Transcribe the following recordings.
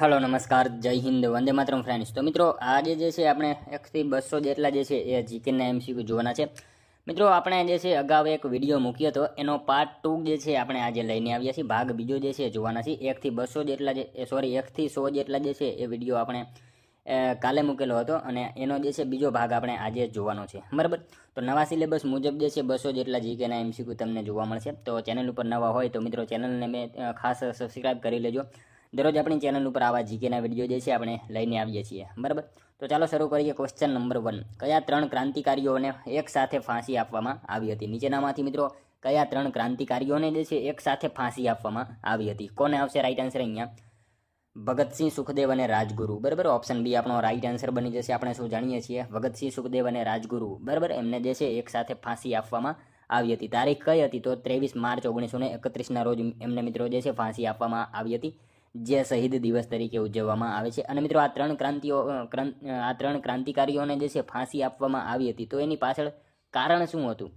Hello नमस्कार जय Hind Vande Mataram friends. तो मित्रों आज जे छे આપણે 1 થી 200 જેટલા જે છે એ જીકેના એમસીક્યુ જોવાના છે। મિત્રો આપણે જે છે અગાઉ એક વિડિયો મૂક્યો હતો એનો પાર્ટ 2 જે છે આપણે આજે લઈને આવ્યા છીએ। ભાગ બીજો જે છે જોવાના છે 1 થી 200 જેટલા જે 1 થી 100 જેટલા જે છે એ વિડિયો આપણે કાલે મૂકેલો હતો અને એનો જે છે બીજો ભાગ આપણે આજે જોવાનો છે, બરાબર। તો નવા સિલેબસ મુજબ જે છે 200 જેટલા જીકેના એમસીક્યુ તમને જોવા મળશે। તો ચેનલ ઉપર નવા હોય તો મિત્રો ચેનલને મે ખાસ સબસ્ક્રાઇબ કરી લેજો। दररोज अपनी चैनल पर आवा जीकेना विडियो जे छे आपणे लईने आवीए छीए, बराबर। तो चालो शरू करीए। क्वेश्चन नंबर 1, कया 3 क्रांतिकारीओने एक साथे फांसी आपवामां आवी हती? नीचेनामांथी मित्रों कया 3 क्रांतिकारीओने जे छे एक साथे फांसी आपवामां आवी हती? कोने आवशे राइट आंसर? अहींया भगतसिंह सुखदेव अने राजगुरु, बराबर। ऑप्शन बी आपणो राइट आंसर बनी जशे। आपणे शुं जाणीए छीए भगतसिंह सुखदेव अने राजगुरु, बराबर। एमने जे छे एक साथे फांसी आपवामां आवी हती। तारीख कई हती? तो 23 मार्च 1931 ना रोज एमने मित्रों जे छे फांसी आपवामां आवी हती, जे शहीद दिवस तरीके उजववामां आवे छे। अने मित्रों आ 3 क्रांतिकारीओने जे छे फांसी आपवामां आवी हती तो एनी पाछळ कारण शुं हतुं?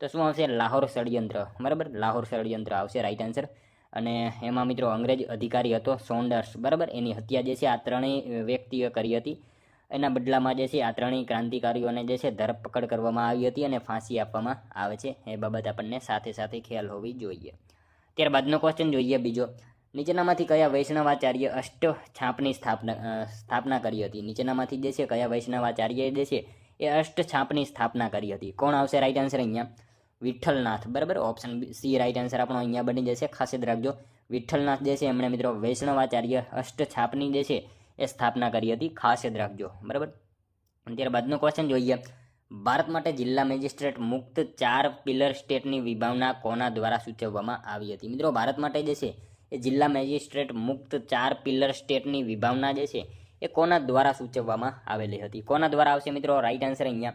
तो शुं आवशे? लाहोर षड्यंत्र, बराबर। लाहोर षड्यंत्र आवशे राइट आंसर। अने एमां मित्रों अंग्रेज अधिकारी हतो सोंडर्स, बराबर। एनी हत्या जे छे आ 3 व्यक्तिए करी हती। एना बदलामां जे छे आ 3 क्रांतिकारीओने जे छे धरपकड करवामां आवी हती अने फांसी आपवामां आवे छे। ए बाबत आपणने साथे साथे ख्याल होवी जोईए। त्यारबादनो क्वेश्चन जोईए बीजो। नीचेनामांथी कया वैष्णवाचार्य अष्ट छापनी स्थापना करी हती? नीचेनामांथी जे छे कया वैष्णवाचार्य जे छे ए अष्ट छापनी स्थापना करी हती? कोण आवशे राइट आंसर? अहींया विठ्ठलनाथ, बराबर। ऑप्शन सी राइट आंसर आपणो अहींया बनी जशे। खास याद राखजो विठ्ठलनाथ जे छे एमणे मित्रों वैष्णवाचार्य अष्ट छापनी जे छे ए स्थापना करी हती, खास याद राखजो, बराबर। त्यारबादनो क्वेश्चन जोईए। भारत माटे जिल्ला मेजिस्ट्रेट मुक्त 4 पिलर स्टेटनी विभावना कोना द्वारा सूचववामां आवी हती? मित्रों भारत माटे जे छे ए जिल्ला मेजिस्ट्रेट मुक्त 4 पिलर स्टेटनी विभावना जे छे ए कोना द्वारा सूचववामां आवेली हती? कोना द्वारा आवशे मित्रों? राइट आंसर अहींया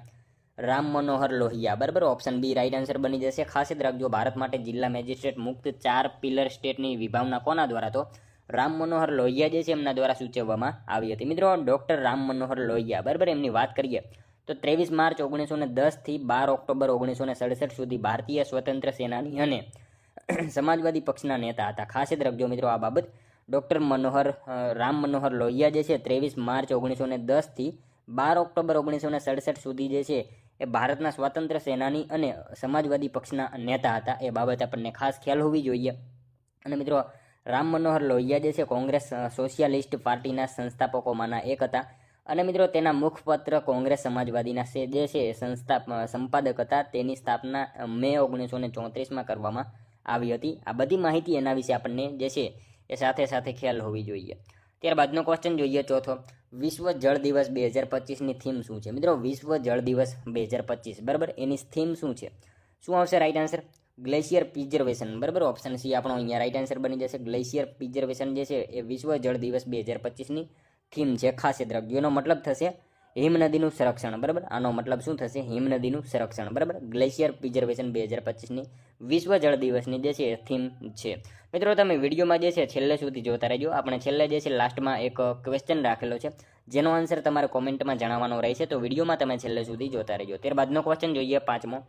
राम मनोहर लोहिया, बराबर। ऑप्शन बी राइट आंसर बनी जशे। खास याद राखजो भारत माटे जिल्ला मेजिस्ट्रेट मुक्त 4 पिलर स्टेटनी विभावना कोना द्वारा? तो राम मनोहर लोहिया जे छे एमना द्वारा सूचववामां आवी हती। मित्रों डॉक्टर राम मनोहर लोहिया, बराबर, एमनी वात करीए तो 23 मार्च 1910 थी 12 ऑक्टोबर 1967 सुधी भारतीय स्वतंत्र सेनानी अने समाजवादी पक्षना नेता हता। खास याद रखजो मित्रों आ बाबत। डॉक्टर राम मनोहर लोहिया जे छे 23 मार्च 1910 थी 12 ऑक्टोबर 1967 सुधी जे छे ए भारतना स्वतंत्र सेनानी अने समाजवादी पक्षना नेता हता। ए बाबत आपणे खास ख्याल होवी जोईए। अने मित्रों राम मनोहर लोहिया जे छे कोंग्रेस सोशियालिस्ट पार्टीना संस्थापकोमांना एक हता अने मित्रों तेना मुखपत्र कोंग्रेस समाजवादीना जे छे संपादक हता। तेनी स्थापना मे 1934 में करवामां आवी हती। आ बधी माहिती एना विશે आपणे जे छे ए साथे साथे ख्याल होवी जोईए। त्यारबादनो क्वेश्चन जोईए चौथो। विश्व जल दिवस 2025 ની थीम शुं छे? मित्रों विश्व जल दिवस 2025, बराबर, एनी थीम शुं छे? शुं आवशे राइट आंसर? ग्लेशियर प्रिजर्वेशन, बराबर। ऑप्शन सी आपणो अहींया राइट आंसर बनी जशे। ग्लेशियर प्रिजर्वेशन जे छे ए विश्व जल दिवस 2025 ની थीम छे। खास याद राखजो एनो मतलब थशे हिमनदीनुं संरक्षण, बराबर। आनो मतलब शुं थशे? हिमनदीनुं संरक्षण, बराबर। ग्लेशियर प्रिजर्वेशन 2025 ની विश्व जल दिवसनी जे छे थीम छे। मित्रों तमे विडियोमां जे छे छेल्ले सुधी जोता रहेजो। आपणे छेल्ले जे छे लास्टमां एक क्वेश्चन राखेलो छे जेनो आंसर तमारे कॉमेंटमां जणाववानो रहेशे, तो विडियोमां तमे छेल्ले सुधी जोता रहेजो। त्यारबादनो क्वेश्चन जोईए पांचमो।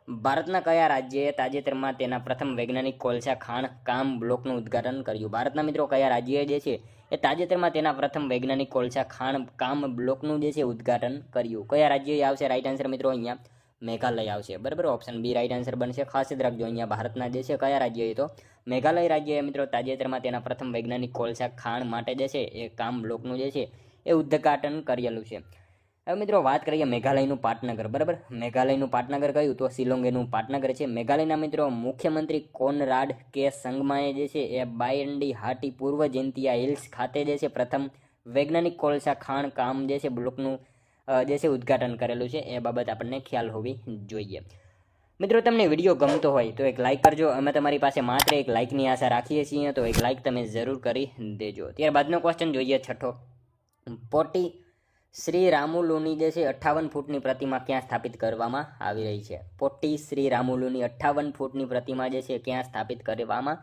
भारतना कया राज्यए ताजेतरमां तेना प्रथम वैज्ञानिक कोळसा खाण काम ब्लॉकनुं उद्घाटन कर्युं? भारतना मित्रों कया राज्यए जे छे ए ताजेतरमां तेना प्रथम वैज्ञानिक कोळसा खाण काम ब्लॉकनुं जे छे उद्घाटन कर्युं? कया राज्यए आवशे राइट आंसर? मित्रों अहींया मेघालय आवशे, बराबर। ऑप्शन बी राइट आंसर बनशे। खास याद राखजो अहींया भारतना जे छे कया राज्यए? तो मेघालय राज्यए मित्रों ताजेतरमां तेना प्रथम वैज्ञानिक कोळसा खाण माटे जे छे ए काम ब्लॉकनुं जे छे ए उद्घाटन करेલું છે। હવે મિત્રો વાત કરીએ મેઘાલયનું પાટનગર, બરાબર। મેઘાલયનું પાટનગર કયું? તો શિલોંગ એનું પાટનગર છે। મેઘાલયના મિત્રો મુખ્યમંત્રી કોનરાડ કે સંગમાએ જે છે એ બાયંડી હાટી પૂર્વ જયંતિયા હિલ્સ ખાતે જે છે પ્રથમ વૈજ્ઞાનિક કોલસા ખાણ કામ જે છે બ્લોકનું જે છે ઉદ્ઘાટન કરેલું છે। એ બાબત આપણને ખ્યાલ હોવી જોઈએ। મિત્રો તમને વિડીયો ગમતો હોય તો એક લાઇક કરજો। અમે તમારી પાસે માત્ર એક લાઇકની આશા રાખીએ છીએ, તો એક લાઇક તમે જરૂર કરી દેજો। ત્યારબાદનો ક્વેશ્ચન જોઈએ છઠ્ઠો। પોટી श्री रामुलुनी जे छे 58 फूटनी प्रतिमा क्या स्थापित करवामां आवी रही है? पोटी श्री रामुलुनी 58 फूटनी प्रतिमा जे छे क्या स्थापित करवामां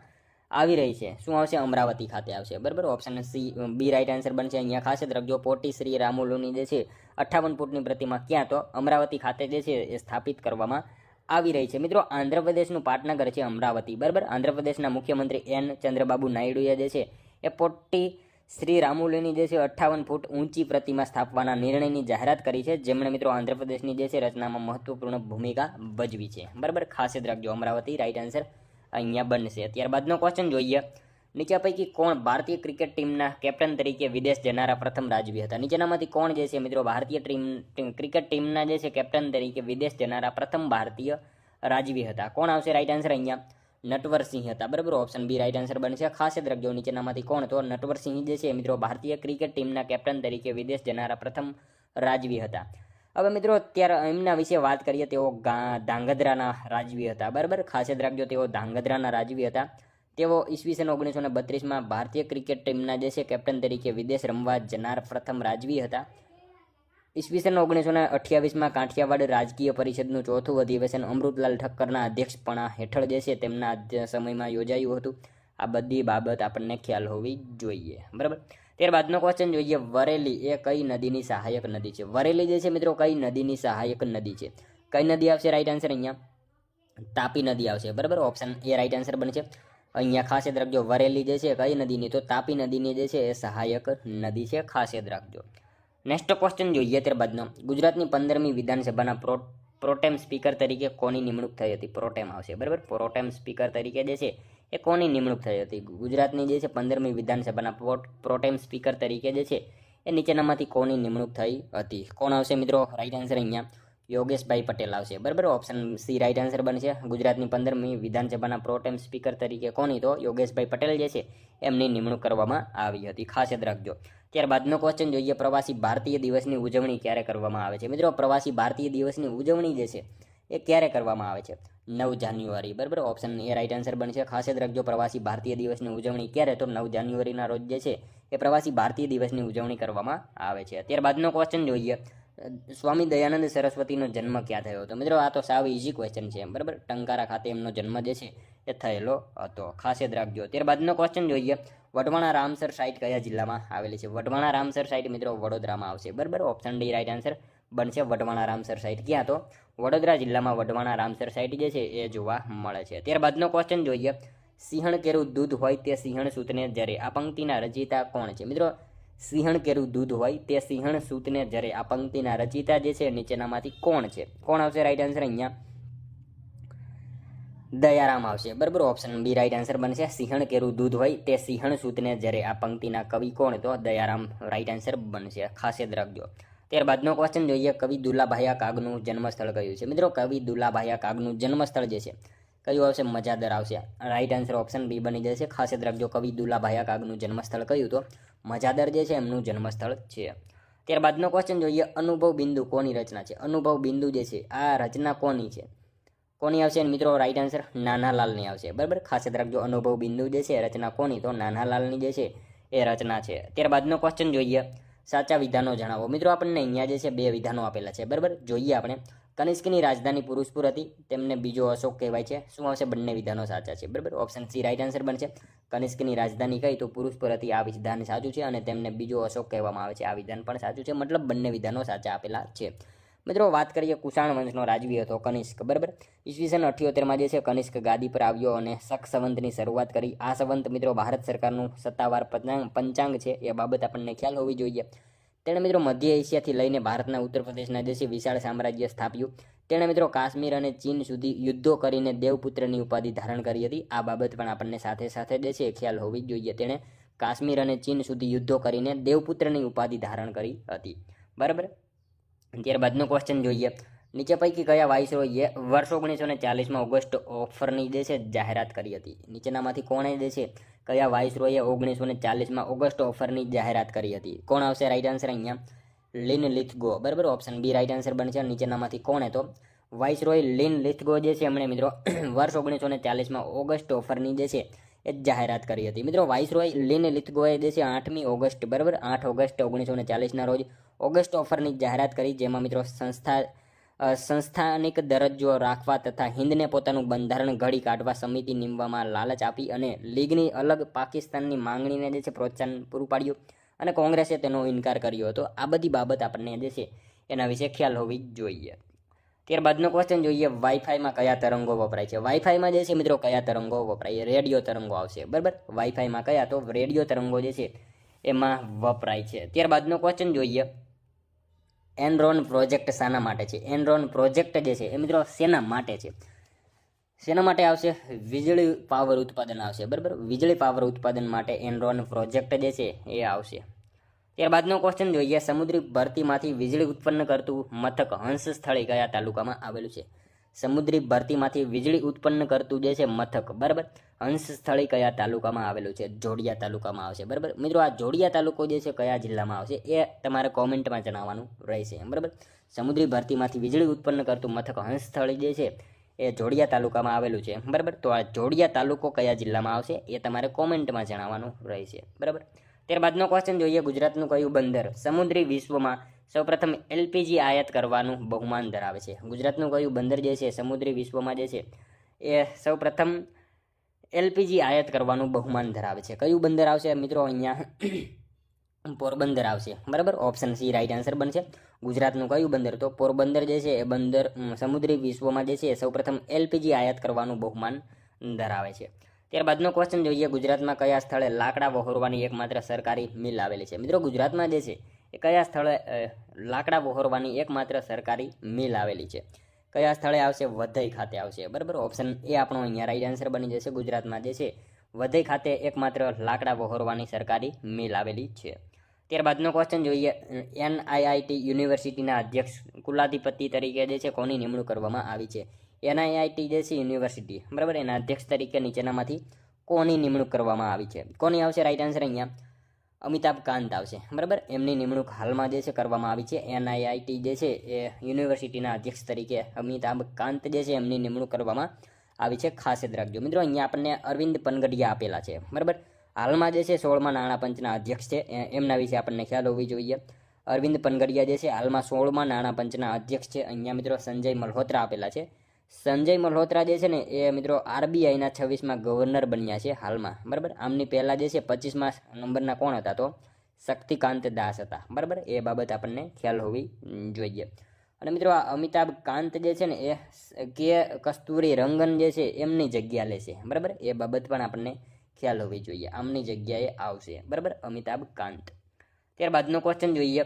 आवी रही है? शुं आवशे? अमरावती खाते आवशे, बराबर। Option C B right answer बनशे। अहींया खास याद राखजो पोटी श्री रामुलुनी जे छे 58 फूटनी प्रतिमा क्या? तो अमरावती खाते जे छे ए स्थापित करवामां आवी रही है। मित्रों आंध्रप्रदेशनुं पाटनगर छे अमरावती, बराबर। आंध्रप्रदेशना मुख्यमंत्री एन चंद्रबाबू नायडूए जे छे ए पोटी શ્રી રામુલુની જે છે 58 ફૂટ ઊંચી પ્રતિમા સ્થાપવાના નિર્ણયની જાહેરાત કરી છે, જેમણે મિત્રો આંધ્રપ્રદેશની જે છે રચનામાં મહત્વપૂર્ણ ભૂમિકા ભજવી છે. બરાબર, ખાસ યાદ રાખજો, અમરાવતી રાઈટ આન્સર અહીંયા બનશે. ત્યારબાદનો ક્વેશ્ચન જોઈએ. નીચે પૈકી કોણ ભારતીય ક્રિકેટ ટીમના કેપ્ટન તરીકે વિદેશ જનારા પ્રથમ રાજવી હતા? નીચેનામાંથી કોણ જે છે મિત્રો ભારતીય ક્રિકેટ ટીમના જે છે કેપ્ટન તરીકે વિદેશ જનારા પ્રથમ ભારતીય રાજવી હતા? કોણ આવશે રાઈટ આન્સર અહીંયા? નટવરસિંહ હતા. બરાબર, ઓપ્શન બી રાઈટ આન્સર બનશે. ખાસ યાદ રાખજો, નીચેનામાંથી કોણ? તો નટવરસિંહ જે છે મિત્રો ભારતીય ક્રિકેટ ટીમના કેપ્ટન તરીકે વિદેશ જનારા પ્રથમ રાજવી હતા. હવે મિત્રો અત્યારે એમના વિશે વાત કરીએ. તેઓ ધાંગધ્રાના રાજવી હતા. બરાબર, ખાસ યાદ રાખજો, તેઓ ધાંગધ્રાના રાજવી હતા. તેઓ ઈસવીસન 1932માં ભારતીય ક્રિકેટ ટીમના જે છે કેપ્ટન તરીકે વિદેશ રમવા જનાર પ્રથમ રાજવી હતા. ઈસવીસન 1928માં કાઠિયાવાડ રાજકીય પરિષદનું ચોથું અધિવેશન અમૃતલાલ ઠક્કરના અધ્યક્ષપણા હેઠળ જે છે તેમના સમયમાં યોજાયું હતું. આ બધી બાબત આપણને ખ્યાલ હોવી જોઈએ. બરાબર, ત્યારબાદનો ક્વેશ્ચન જોઈએ. વરેલી એ કઈ નદીની સહાયક નદી છે? વરેલી જે છે મિત્રો કઈ નદીની સહાયક નદી છે? કઈ નદી આવશે રાઈટ આન્સર અહીંયા? તાપી નદી આવશે. બરાબર, ઓપ્શન એ રાઈટ આન્સર બનશે. અહીંયા ખાસ યાદ રાખજો, વરેલી જે છે કઈ નદીની? તો તાપી નદીની જે છે એ સહાયક નદી છે. ખાસ યાદ રાખજો. નેક્સ્ટ ક્વેશ્ચન જોઈએ ત્યારબાદનો. ગુજરાતની 15મી વિધાનસભાના પ્રોટેમ સ્પીકર તરીકે કોની નિમણૂક થઈ હતી? પ્રોટેમ આવશે. બરાબર, પ્રોટેમ સ્પીકર તરીકે જે છે એ કોની નિમણૂક થઈ હતી? ગુજરાતની જે છે 15મી વિધાનસભાના પ્રોટેમ સ્પીકર તરીકે જે છે એ નીચેનામાંથી કોની નિમણૂક થઈ હતી? કોણ આવશે મિત્રો રાઈટ આન્સર અહીંયા? યોગેશભાઈ પટેલ આવશે. બરાબર, ઓપ્શન સી રાઈટ આન્સર બનશે. ગુજરાતની 15મી વિધાનસભાના પ્રોટેમ સ્પીકર તરીકે કોની? તો યોગેશભાઈ પટેલ જે છે એમની નિમણૂક કરવામાં આવી હતી. ખાસ યાદ રાખજો. ત્યારબાદનો ક્વેશ્ચન જોઈએ. પ્રવાસી ભારતીય દિવસની ઉજવણી ક્યારે કરવામાં આવે છે? મિત્રો પ્રવાસી ભારતીય દિવસની ઉજવણી જે છે એ ક્યારે કરવામાં આવે છે? 9 જાન્યુઆરી. બરાબર, ઓપ્શન એ રાઈટ આન્સર બનશે. ખાસ યાદ રાખજો, પ્રવાસી ભારતીય દિવસની ઉજવણી ક્યારે? તો 9 જાન્યુઆરીના રોજ જે છે એ પ્રવાસી ભારતીય દિવસની ઉજવણી કરવામાં આવે છે. ત્યારબાદનો ક્વેશ્ચન જોઈએ. સ્વામી દયાનંદ સરસ્વતીનો જન્મ ક્યાં થયો હતો? મિત્રો આ તો સાવ ઇઝી ક્વેશ્ચન છે. બરાબર, ટંકારા ખાતે એમનો જન્મ જે છે એ થયેલો હતો. ખાસ યાદ રાખજો. ત્યારબાદનો ક્વેશ્ચન જોઈએ. વઢવાણા રામસર સાઇટ કયા જિલ્લામાં આવેલી છે? વઢવાણા રામસર સાઇટ મિત્રો વડોદરામાં આવશે. બરાબર, ઓપ્શન ડી રાઈટ આન્સર બનશે. વઢવાણા રામસર સાઇટ ક્યાં? તો વડોદરા જિલ્લામાં વઢવાણા રામસર સાઇટ જે છે એ જોવા મળે છે. ત્યારબાદનો ક્વેશ્ચન જોઈએ. સિંહણ કેરું દૂધ હોય તે સિંહણ સૂતને જરે. આ પંક્તિના રચયિતા કોણ છે? મિત્રો સિંહણ કેરું દૂધ હોય તે સિંહણ સૂતને જરે. આ પંક્તિના રચયિતા જે છે નીચેનામાંથી કોણ છે? કોણ આવશે રાઈટ આન્સર અહીંયા? દયારામ આવશે. બરાબર, ઓપ્શન બી રાઈટ આન્સર બનશે. સિંહણ કેરું દૂધ હોય તે સિંહણ સૂતને જરે. આ પંક્તિના કવિ કોણ? તો દયારામ રાઈટ આન્સર બનશે. ખાસ યાદ રાખજો. ત્યારબાદનો ક્વેશ્ચન જોઈએ. કવિ દુલાભાયા કાગનું જન્મસ્થળ કયું છે? મિત્રો કવિ દુલાભાયા કાગનું જન્મસ્થળ જે છે કયું આવશે? મજાદર આવશે. રાઈટ આન્સર ઓપ્શન બી બની જશે. ખાસ યાદ રાખજો, કવિ દુલાભાયા કાગનું જન્મસ્થળ કયું? તો મજાદર જે છે એમનું જન્મસ્થળ છે. ત્યારબાદનો ક્વેશ્ચન જોઈએ. અનુભવ બિંદુ કોની રચના છે? અનુભવ બિંદુ જે છે આ રચના કોની છે? કોની આવશે મિત્રો રાઈટ આન્સર? નાનાલાલની આવશે. બરાબર, ખાસ યાદ રાખજો, અનુભવ બિંદુ જે છે રચના કોની? તો નાનાલાલની જે છે એ રચના છે. ત્યારબાદનો ક્વેશ્ચન જોઈએ. સાચા વિધાનો જણાવો. મિત્રો આપણને અહીંયા જે છે 2 વિધાનો આપેલા છે. બરાબર, જોઈએ આપણે. કનિષ્કની રાજધાની પુરુષપુર હતી, તેમને બીજો અશોક કહેવાય છે. શું આવશે? બંને વિધાનો સાચા છે. બરાબર, ઓપ્શન સી રાઈટ આન્સર બનશે. કનિષ્કની રાજધાની કઈ? તો પુરુષપુર હતી. આ વિધાન સાચું છે. અને તેમને બીજો અશોક કહેવામાં આવે છે. આ વિધાન પણ સાચું છે. મતલબ બંને વિધાનો સાચા આપેલા છે. મિત્રો વાત કરીએ, કુષાણ વંશનો રાજવી હતો કનિષ્ક. બરાબર, ઈસવીસન 78માં જે છે કનિષ્ક ગાદી પર આવ્યો અને શક સંવંતની શરૂઆત કરી. આ સંવંત મિત્રો ભારત સરકારનું સત્તાવાર પંચાંગ છે. એ બાબત આપણને ખ્યાલ હોવી જોઈએ. તેણે મિત્રો મધ્ય એશિયાથી લઈને ભારતના ઉત્તર પ્રદેશના જે છે વિશાળ સામ્રાજ્ય સ્થાપ્યું. તેણે મિત્રો કાશ્મીર અને ચીન સુધી યુદ્ધો કરીને દેવપુત્રની ઉપાધિ ધારણ કરી હતી. આ બાબત પણ આપણને સાથે સાથે જે છે ખ્યાલ હોવી જોઈએ. તેણે કાશ્મીર અને ચીન સુધી યુદ્ધો કરીને દેવપુત્રની ઉપાધિ ધારણ કરી હતી. બરાબર, ત્યારબાદનો ક્વેશ્ચન જોઈએ. નીચે પૈકી કયા વાઇસરોયે વર્ષ 1940માં ઓગસ્ટ ઓફરની જે છે જાહેરાત કરી હતી? નીચેનામાંથી કોણે જે છે કયા વાઇસરોયે 1940માં ઓગસ્ટ ઓફરની જાહેરાત કરી હતી? કોણ આવશે રાઈટ આન્સર અહીંયા? લિન લિથગો. બરાબર, ઓપ્શન બી રાઈટ આન્સર બનશે. નીચેનામાંથી કોણે? તો વાઇસરોય લિન લિથગો જે છે એમણે મિત્રો વર્ષ 1940માં ઓગસ્ટ ઓફરની જે છે એ જાહેરાત કરી હતી. મિત્રો વાઇસરોય લિન લિથગોએ જે છે 8મી ઓગસ્ટ, બરાબર 8 ઓગસ્ટ 1940ના રોજ ઓગસ્ટ ઓફરની જાહેરાત કરી, જેમાં મિત્રો સંસ્થાનિક દરજ્જો રાખવા તથા હિન્દને પોતાનું બંધારણ ઘડી કાઢવા સમિતિ નીમવામાં લાલચ આપી અને લીગની અલગ પાકિસ્તાનની માંગણીને જે છે પ્રોત્સાહન પૂરું પાડ્યું અને કોંગ્રેસે તેનો ઇનકાર કર્યો હતો. આ બધી બાબત આપણને જે છે એના વિશે ખ્યાલ હોવી જોઈએ. ત્યારબાદનો ક્વેશ્ચન જોઈએ. વાઈફાઈમાં કયા તરંગો વપરાય છે? વાઈફાઈમાં જે છે મિત્રો કયા તરંગો વપરાય? રેડિયો તરંગો આવશે. બરાબર, વાઈફાઈમાં કયા? તો રેડિયો તરંગો જે છે એમાં વપરાય છે. ત્યારબાદનો ક્વેશ્ચન જોઈએ, એનરોન પ્રોજેક્ટ શાના માટે છે? એનરોન પ્રોજેક્ટ જે છે એ મિત્રો શેના માટે છે? શેના માટે આવશે? વીજળી પાવર ઉત્પાદન આવશે, બરાબર. વીજળી પાવર ઉત્પાદન માટે એનરોન પ્રોજેક્ટ જે છે એ આવશે. ત્યારબાદનો ક્વેશ્ચન જોઈએ, સમુદ્રી ભરતીમાંથી વીજળી ઉત્પન્ન કરતું મથક હંસ સ્થળે કયા તાલુકામાં આવેલું છે? સમુદ્રી ભરતીમાંથી વીજળી ઉત્પન્ન કરતું જે છે મથક, બરાબર, હંસ સ્થળે કયા તાલુકામાં આવેલું છે? જોડિયા તાલુકામાં આવશે, બરાબર. મિત્રો આ જોડિયા તાલુકો જે છે કયા જિલ્લામાં આવશે એ તમારે કોમેન્ટમાં જણાવવાનું રહેશે, બરાબર. સમુદ્રી ભરતીમાંથી વીજળી ઉત્પન્ન કરતું મથક હંસ સ્થળે જે છે એ જોડિયા તાલુકામાં આવેલું છે, બરાબર. તો આ જોડિયા તાલુકો કયા જિલ્લામાં આવશે એ તમારે કોમેન્ટમાં જણાવવાનું રહેશે, બરાબર. ત્યારબાદનો ક્વેશ્ચન જોઈએ, ગુજરાતનું કયું બંદર સમુદ્રી વિશ્વમાં સૌપ્રથમ એલપીજી આયાત કરવાનું બહુમાન ધરાવે છે? ગુજરાતનું કયું બંદર જે છે સમુદ્રી વિશ્વમાં જે છે એ સૌપ્રથમ એલપીજી આયાત કરવાનું બહુમાન ધરાવે છે? કયું બંદર આવશે મિત્રો? અહીંયા પોરબંદર આવશે, બરાબર. ઓપ્શન સી રાઈટ આન્સર બનશે. ગુજરાતનું કયું બંદર? તો પોરબંદર જે છે એ બંદર સમુદ્રી વિશ્વમાં જે છે સૌપ્રથમ એલપીજી આયાત કરવાનું બહુમાન ધરાવે છે. ત્યારબાદનો ક્વેશ્ચન જોઈએ, ગુજરાતમાં કયા સ્થળે લાકડા વહોરવાની એકમાત્ર સરકારી મિલ આવેલી છે? મિત્રો ગુજરાતમાં જે છે એ કયા સ્થળે લાકડા વહોરવાની એકમાત્ર સરકારી મિલ આવેલી છે? કયા સ્થળે આવશે? વઘઈ ખાતે આવશે, બરાબર. ઓપ્શન એ આપણો અહીંયા રાઈટ આન્સર બની જશે. ગુજરાતમાં જે છે વઘઈ ખાતે એકમાત્ર લાકડા વહોરવાની સરકારી મિલ આવેલી છે. ત્યારબાદનો ક્વેશ્ચન જોઈએ, એનઆઈઆઈટી યુનિવર્સિટીના અધ્યક્ષ કુલાધિપતિ તરીકે જે છે કોની નિમણૂક કરવામાં આવી છે? એનઆઈઆઈટી જે છે યુનિવર્સિટી, બરાબર, એના અધ્યક્ષ તરીકે નીચેનામાંથી કોની નિમણૂક કરવામાં આવી છે? કોની આવશે રાઈટ આન્સર? અહીંયા અમિતાભ કાંત આવશે, બરાબર. એમની નિમણૂક હાલમાં જે છે કરવામાં આવી છે. એનઆઈઆઈટી જે છે એ યુનિવર્સિટીના અધ્યક્ષ તરીકે અમિતાભ કાંત જે છે એમની નિમણૂક કરવામાં આવી છે. ખાસ યાદ રાખજો મિત્રો. અહીંયા આપણને અરવિંદ પનગડિયા આપેલા છે, બરાબર. હાલમાં જે છે 16મા નાણાં પંચના અધ્યક્ષ છે, એમના વિશે આપણને ખ્યાલ હોવી જોઈએ. અરવિંદ પનગડિયા જે છે હાલમાં 16મા નાણાં પંચના અધ્યક્ષ છે. અહીંયા મિત્રો સંજય મલ્હોત્રા આપેલા છે. સંજય મલ્હોત્રા જે છે ને એ મિત્રો આરબીઆઈના 26મા ગવર્નર બન્યા છે હાલમાં, બરાબર. આમની પહેલાં જે છે 25મા નંબરના કોણ હતા? તો શક્તિકાંત દાસ હતા, બરાબર. એ બાબત આપણને ખ્યાલ હોવી જોઈએ. અને મિત્રો આ અમિતાભ કાંત જે છે ને એ કે કસ્તુરી રંગન જે છે એમની જગ્યા લેશે, બરાબર. એ બાબત પણ આપણને ખ્યાલ હોવી જોઈએ. આમની જગ્યાએ આવશે, બરાબર, અમિતાભ કાંત. ત્યારબાદનો ક્વેશ્ચન જોઈએ,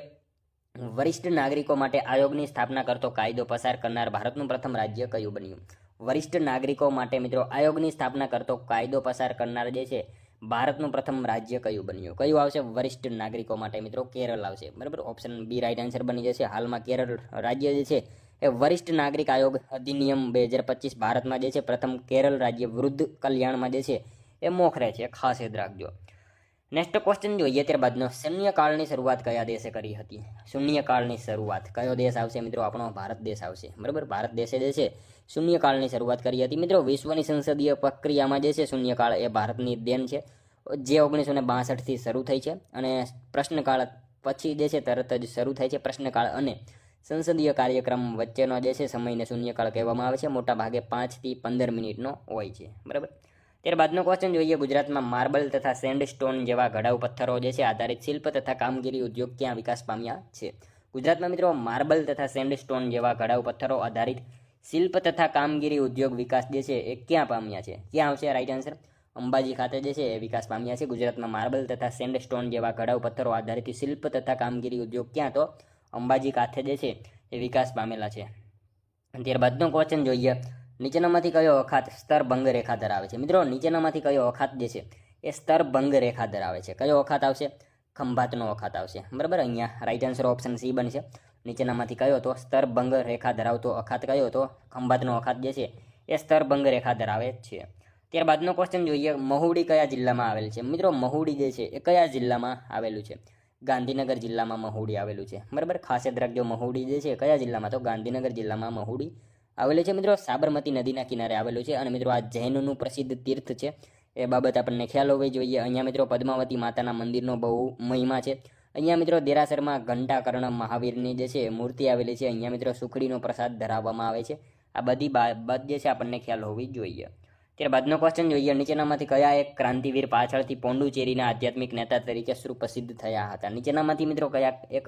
વરિષ્ઠ નાગરિકો માટે આયોગની સ્થાપના કરતો કાયદો પસાર કરનાર ભારતનું પ્રથમ રાજ્ય કયું બન્યું? વરિષ્ઠ નાગરિકો માટે મિત્રો આયોગની સ્થાપના કરતો કાયદો પસાર કરનાર જે છે ભારતનું પ્રથમ રાજ્ય કયું બન્યું? કયું આવશે વરિષ્ઠ નાગરિકો માટે? મિત્રો કેરળ આવશે, બરાબર. ઓપ્શન બી રાઈટ આન્સર બની જશે. હાલમાં કેરળ રાજ્ય જે છે એ વરિષ્ઠ નાગરિક આયોગ અધિનિયમ 2025 ભારતમાં જે છે પ્રથમ કેરળ રાજ્ય વૃદ્ધ કલ્યાણમાં જે છે એ મોખરે છે. ખાસ યાદ રાખજો. નેક્સ્ટ ક્વેશ્ચન જોઈએ ત્યારબાદનો, શૂન્યકાળની શરૂઆત કયા દેશે કરી હતી? શૂન્યકાળની શરૂઆત કયો દેશ આવશે મિત્રો? આપણો ભારત દેશ આવશે, બરાબર. ભારત દેશે જે છે શૂન્યકાળની શરૂઆત કરી હતી. મિત્રો વિશ્વની સંસદીય પ્રક્રિયામાં જે છે શૂન્યકાળ એ ભારતની દેન છે, જે 1962થી શરૂ થઈ છે. અને પ્રશ્નકાળ પછી જે છે તરત જ શરૂ થાય છે. પ્રશ્નકાળ અને સંસદીય કાર્યક્રમ વચ્ચેનો જે છે સમયને શૂન્યકાળ કહેવામાં આવે છે. મોટા ભાગે 5 થી 15 મિનિટનો હોય છે, બરાબર. ત્યારબાદનો ક્વેશ્ચન જોઈએ, ગુજરાતમાં માર્બલ તથા સેન્ડસ્ટોન જેવા ઘડાઉ પથ્થરો જે છે આધારિત શિલ્પ તથા કામગીરી ઉદ્યોગ ક્યાં વિકાસ પામ્યા છે? ગુજરાતમાં મિત્રો માર્બલ તથા સેન્ડસ્ટોન જેવા ઘડાઉ પથ્થરો આધારિત શિલ્પ તથા કામગીરી ઉદ્યોગ વિકાસ જે છે એ ક્યાં પામ્યા છે? ક્યાં આવશે રાઈટ આન્સર? અંબાજી ખાતે જે છે એ વિકાસ પામ્યા છે. ગુજરાતમાં માર્બલ તથા સેન્ડસ્ટોન જેવા ઘડાઉ પથ્થરો આધારિત શિલ્પ તથા કામગીરી ઉદ્યોગ ક્યાં? તો અંબાજી ખાતે જે છે એ વિકાસ પામેલા છે. ત્યારબાદનો ક્વેશ્ચન જોઈએ, નીચેનામાંથી કયો અખાત સ્તરભંગ રેખા ધરાવે છે? મિત્રો નીચેનામાંથી કયો અખાત જે છે એ સ્તરભંગ રેખા ધરાવે છે? કયો અખાત આવશે? ખંભાતનો અખાત આવશે, બરાબર. અહીંયા રાઈટ આન્સર ઓપ્શન સી બનશે. નીચેનામાંથી કયો? તો સ્તરભંગ રેખા ધરાવતો અખાત કયો? તો ખંભાતનો અખાત જે છે એ સ્તરભંગ રેખા ધરાવે છે. ત્યારબાદનો ક્વેશ્ચન જોઈએ, મહુડી કયા જિલ્લામાં આવેલ છે? મિત્રો મહુડી જે છે એ કયા જિલ્લામાં આવેલું છે? ગાંધીનગર જિલ્લામાં મહુડી આવેલું છે, બરાબર. ખાસ યાદ રાખજો, મહુડી જે છે કયા જિલ્લામાં? તો ગાંધીનગર જિલ્લામાં મહુડી આવેલું છે. મિત્રો સાબરમતી નદીના કિનારે આવેલું છે. અને મિત્રો આ જૈનનું પ્રસિદ્ધ તીર્થ છે, એ બાબત આપણને ખ્યાલ હોવી જોઈએ. અહીંયા મિત્રો પદ્માવતી માતાના મંદિરનો બહુ મહિમા છે. અહીંયા મિત્રો દેરાસરમાં ઘંટાકર્ણ મહાવીરની જે છે મૂર્તિ આવેલી છે. અહીંયા મિત્રો સુખડીનો પ્રસાદ ધરાવવામાં આવે છે. આ બધી બાબત જે છે આપણને ખ્યાલ હોવી જોઈએ. ત્યારબાદનો ક્વેશ્ચન જોઈએ, નીચેનામાંથી કયા એક ક્રાંતિવીર પાછળથી પોંડુચેરીના આધ્યાત્મિક નેતા તરીકે સુપ્રસિદ્ધ થયા હતા? નીચેનામાંથી મિત્રો કયા એક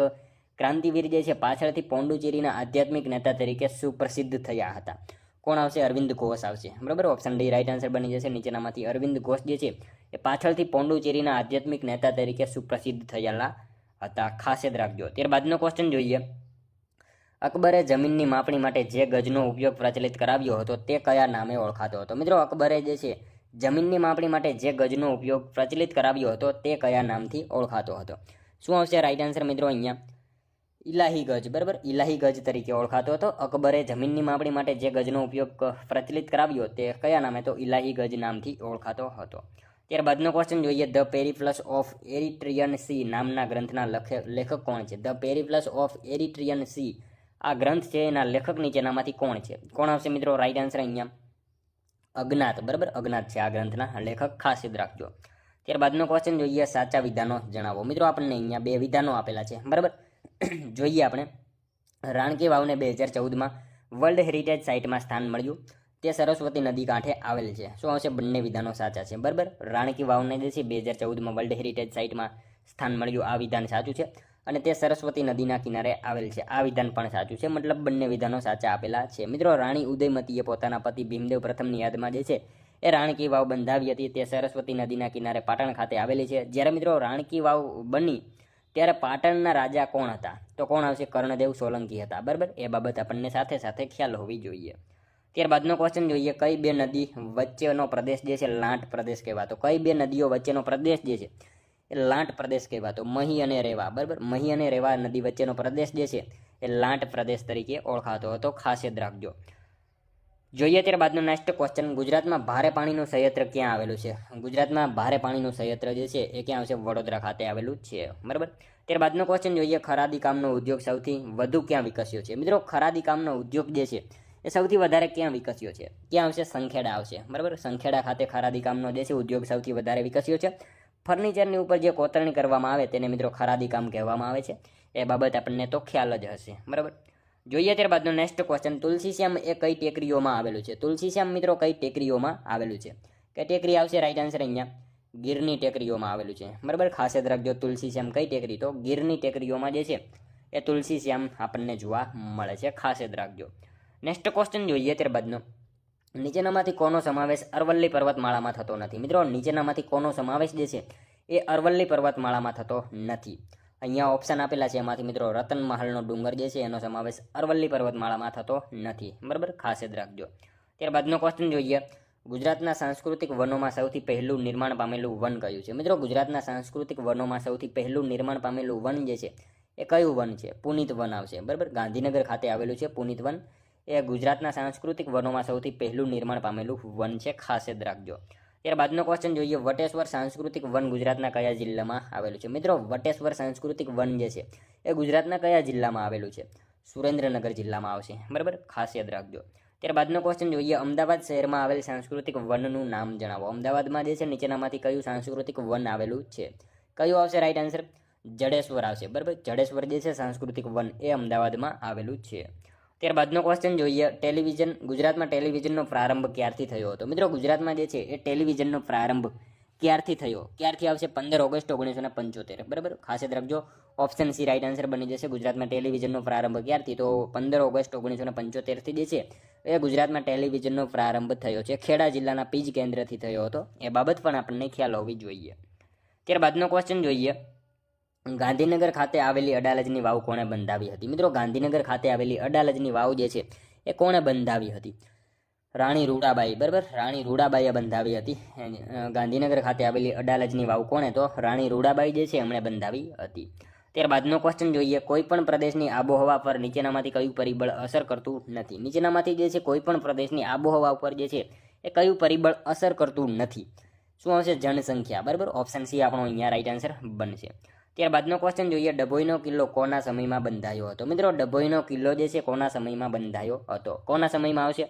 ક્રાંતિવીર જે છે પાછળથી પોંડુચેરીના આધ્યાત્મિક નેતા તરીકે સુપ્રસિદ્ધ થયા હતા? કોણ આવશે? અરવિંદ ઘોષ આવશે, બરાબર. ઓપ્શન ડી રાઈટ આન્સર બની જશે. નીચેનામાંથી અરવિંદ ઘોષ જે છે એ પાછળથી પોંડુચેરીના આધ્યાત્મિક નેતા તરીકે સુપ્રસિદ્ધ થયેલા હતા, ખાસ યાદ રાખજો. ત્યારબાદનો ક્વેશ્ચન જોઈએ. અકબરે જમીનની માપણી માટે જે ગજનો ઉપયોગ પ્રચલિત કરાવ્યો હતો તે કયા નામે ઓળખાતો હતો? મિત્રો, અકબરે જે છે જમીનની માપણી માટે જે ગજનો ઉપયોગ પ્રચલિત કરાવ્યો હતો તે કયા નામથી ઓળખાતો હતો? શું આવશે રાઈટ આન્સર મિત્રો? અહીંયા ઇલાહી ગજ, બરાબર, ઇલાહી ગજ તરીકે ઓળખાતો હતો. અકબરે જમીનની માપણી માટે જે ગજનો ઉપયોગ પ્રચલિત કરાવ્યો તે કયા નામે? તો ઇલાહી ગજ નામથી ઓળખાતો હતો. ત્યારબાદનો ક્વેશ્ચન જોઈએ. ધ પેરીપ્લસ ઓફ એરિટ્રિયન સી નામના ગ્રંથના લેખક કોણ છે? ધ પેરીપ્લસ ઓફ એરિટ્રિયન સી, આ ગ્રંથ છે એના લેખક નીચેનામાંથી કોણ છે? કોણ આવશે મિત્રો? રાઈટ આન્સર અહીંયા અજ્ઞાત, બરાબર, અજ્ઞાત છે આ ગ્રંથના લેખક, ખાસ યાદ રાખજો. ત્યારબાદનો ક્વેશ્ચન જોઈએ. સાચા વિધાનો જણાવો. મિત્રો, આપણને અહીંયા 2 વિધાનો આપેલા છે, બરાબર. જોઈએ આપણે. રાણકી વાવને 2014માં વર્લ્ડ હેરિટેજ સાઇટમાં સ્થાન મળ્યું, તે સરસ્વતી નદી કાંઠે આવેલ છે. શું આવશે? બંને વિધાનો સાચા છે, બરાબર. રાણકી વાવને જે છે 2014માં વર્લ્ડ હેરિટેજ સાઇટમાં સ્થાન મળ્યું, આ વિધાન સાચું છે. અને તે સરસ્વતી નદીના કિનારે આવેલ છે, આ વિધાન પણ સાચું છે. મતલબ બંને વિધાનો સાચા આપેલા છે. મિત્રો, રાણી ઉદયમતીએ પોતાના પતિ ભીમદેવ પ્રથમની યાદમાં જે છે એ રાણકી વાવ બંધાવી હતી. તે સરસ્વતી નદીના કિનારે પાટણ ખાતે આવેલી છે. જ્યારે મિત્રો રાણકી વાવ બની ત્યારે પાટણના રાજા કોણ હતા? તો કોણ આવશે? કર્ણદેવ સોલંકી હતા, બરાબર. એ બાબત આપણને સાથે સાથે ખ્યાલ હોવી જોઈએ. ત્યારબાદનો ક્વેશ્ચન જોઈએ. કઈ 2 નદી વચ્ચેનો પ્રદેશ જે છે લાંટ પ્રદેશ કહેવાતો? કઈ 2 નદીઓ વચ્ચેનો પ્રદેશ જે છે એ લાંટ પ્રદેશ કહેવાતો? મહી અને રેવા, બરાબર. મહી અને રેવા નદી વચ્ચેનો પ્રદેશ જે છે એ લાંટ પ્રદેશ તરીકે ઓળખાતો હતો, ખાસ યાદ રાખજો. જોઈએ ત્યારબાદનો નેક્સ્ટ ક્વેશ્ચન. ગુજરાતમાં ભારે પાણીનું સંયંત્ર ક્યાં આવેલું છે? ગુજરાતમાં ભારે પાણીનું સંયંત્ર જે છે એ ક્યાં આવશે? વડોદરા ખાતે આવેલું છે, બરાબર. ત્યારબાદનો ક્વેશ્ચન જોઈએ. ખરાદી કામનો ઉદ્યોગ સૌથી વધુ ક્યાં વિકસ્યો છે? મિત્રો, ખરાદી કામનો ઉદ્યોગ જે છે એ સૌથી વધારે ક્યાં વિકસ્યો છે? ક્યાં આવશે? સંખેડા આવશે, બરાબર. સંખેડા ખાતે ખરાદી કામનો જે છે ઉદ્યોગ સૌથી વધારે વિકસ્યો છે. ફર્નિચરની ઉપર જે કોતરણી કરવામાં આવે તેને મિત્રો ખરાદી કામ કહેવામાં આવે છે. એ બાબત આપણને તો ખ્યાલ જ હશે, બરાબર. જોઈએ ત્યારબાદનો નેક્સ્ટ ક્વેશ્ચન. તુલસીશ્યામ એ કઈ ટેકરીઓમાં આવેલું છે? તુલસીશ્યામ મિત્રો કઈ ટેકરીઓમાં આવેલું છે? કઈ ટેકરી આવશે? રાઈટ આન્સર અહીંયા ગીરની ટેકરીઓમાં આવેલું છે, બરાબર. ખાસ યાદ રાખજો. તુલસીશ્યામ કઈ ટેકરી? તો ગીરની ટેકરીઓમાં જે છે એ તુલસીશ્યામ આપણને જોવા મળે છે, ખાસ યાદ રાખજો. નેક્સ્ટ ક્વેશ્ચન જોઈએ ત્યારબાદનો. નીચેનામાંથી કોનો સમાવેશ અરવલ્લી પર્વતમાળામાં થતો નથી? મિત્રો, નીચેનામાંથી કોનો સમાવેશ જે છે એ અરવલ્લી પર્વતમાળામાં થતો નથી? અહીંયા ઓપ્શન આપેલા છે, એમાંથી મિત્રો રતનમહાલનો ડુંગર જે છે એનો સમાવેશ અરવલ્લી પર્વતમાળામાં થતો નથી, બરાબર. ખાસ યાદ રાખજો. ત્યારબાદનો ક્વેશ્ચન જોઈએ. ગુજરાતના સાંસ્કૃતિક વનોમાં સૌથી પહેલું નિર્માણ પામેલું વન કયું છે? મિત્રો, ગુજરાતના સાંસ્કૃતિક વનોમાં સૌથી પહેલું નિર્માણ પામેલું વન જે છે એ કયું વન છે? પુનિત વન આવશે, બરાબર. ગાંધીનગર ખાતે આવેલું છે પુનિત વન. એ ગુજરાતના સાંસ્કૃતિક વનોમાં સૌથી પહેલું નિર્માણ પામેલું વન છે, ખાસ યાદ રાખજો. ત્યારબાદનો ક્વેશ્ચન જોઈએ. વટેશ્વર સાંસ્કૃતિક વન ગુજરાતના કયા જિલ્લામાં આવેલું છે? મિત્રો, વટેશ્વર સાંસ્કૃતિક વન જે છે એ ગુજરાતના કયા જિલ્લામાં આવેલું છે? સુરેન્દ્રનગર જિલ્લામાં આવશે, બરાબર. ખાસ યાદ રાખજો. ત્યારબાદનો ક્વેશ્ચન જોઈએ. અમદાવાદ શહેરમાં આવેલ સાંસ્કૃતિક વનનું નામ જણાવો. અમદાવાદમાં જે છે નીચેનામાંથી કયું સાંસ્કૃતિક વન આવેલું છે? કયું આવશે રાઈટ આન્સર? જડેશ્વર આવશે, બરાબર. જડેશ્વર જે છે સાંસ્કૃતિક વન એ અમદાવાદમાં આવેલું છે. ત્યારબાદનો ક્વેશ્ચન જોઈએ. ટેલિવિઝન, ગુજરાતમાં ટેલિવિઝનનો પ્રારંભ ક્યારથી થયો હતો? મિત્રો, ગુજરાતમાં જે છે એ ટેલિવિઝનનો પ્રારંભ ક્યારથી થયો? ક્યારથી આવશે? 15 ઓગસ્ટ 1975, બરાબર. ખાસ યાદ રાખજો. ઓપ્શન સી રાઈટ આન્સર બની જશે. ગુજરાતમાં ટેલિવિઝનનો પ્રારંભ ક્યારથી? તો 15 ઓગસ્ટ 1975થી જે છે એ ગુજરાતમાં ટેલિવિઝનનો પ્રારંભ થયો છે. ખેડા જિલ્લાના પીજ કેન્દ્રથી થયો હતો, એ બાબત પણ આપણને ખ્યાલ હોવી જોઈએ. ત્યારબાદનો ક્વેશ્ચન જોઈએ. ગાંધીનગર ખાતે આવેલી અડાલજની વાવ કોણે બંધાવી હતી? મિત્રો, ગાંધીનગર ખાતે આવેલી અડાલજની વાવ જે છે એ કોણે બંધાવી હતી? રાણી રૂડાબાઈ, બરાબર. રાણી રૂડાબાઈએ બંધાવી હતી. ગાંધીનગર ખાતે આવેલી અડાલજની વાવ કોણે? તો રાણી રૂડાબાઈ જે છે એમણે બંધાવી હતી. ત્યારબાદનો ક્વેશ્ચન જોઈએ. કોઈ પણ પ્રદેશની આબોહવા પર નીચેનામાંથી કયું પરિબળ અસર કરતું નથી? નીચેનામાંથી જે છે કોઈ પણ પ્રદેશની આબોહવા ઉપર જે છે એ કયું પરિબળ અસર કરતું નથી? શું આવશે? જનસંખ્યા, બરાબર. ઓપ્શન સી આપણો અહીંયા રાઈટ આન્સર બનશે. ત્યારબાદનો ક્વેશ્ચન જોઈએ. ડભોઈનો કિલ્લો કોના સમયમાં બંધાયો હતો? મિત્રો, ડભોઈનો કિલ્લો જે છે કોના સમયમાં બંધાયો હતો? કોના સમયમાં આવશે?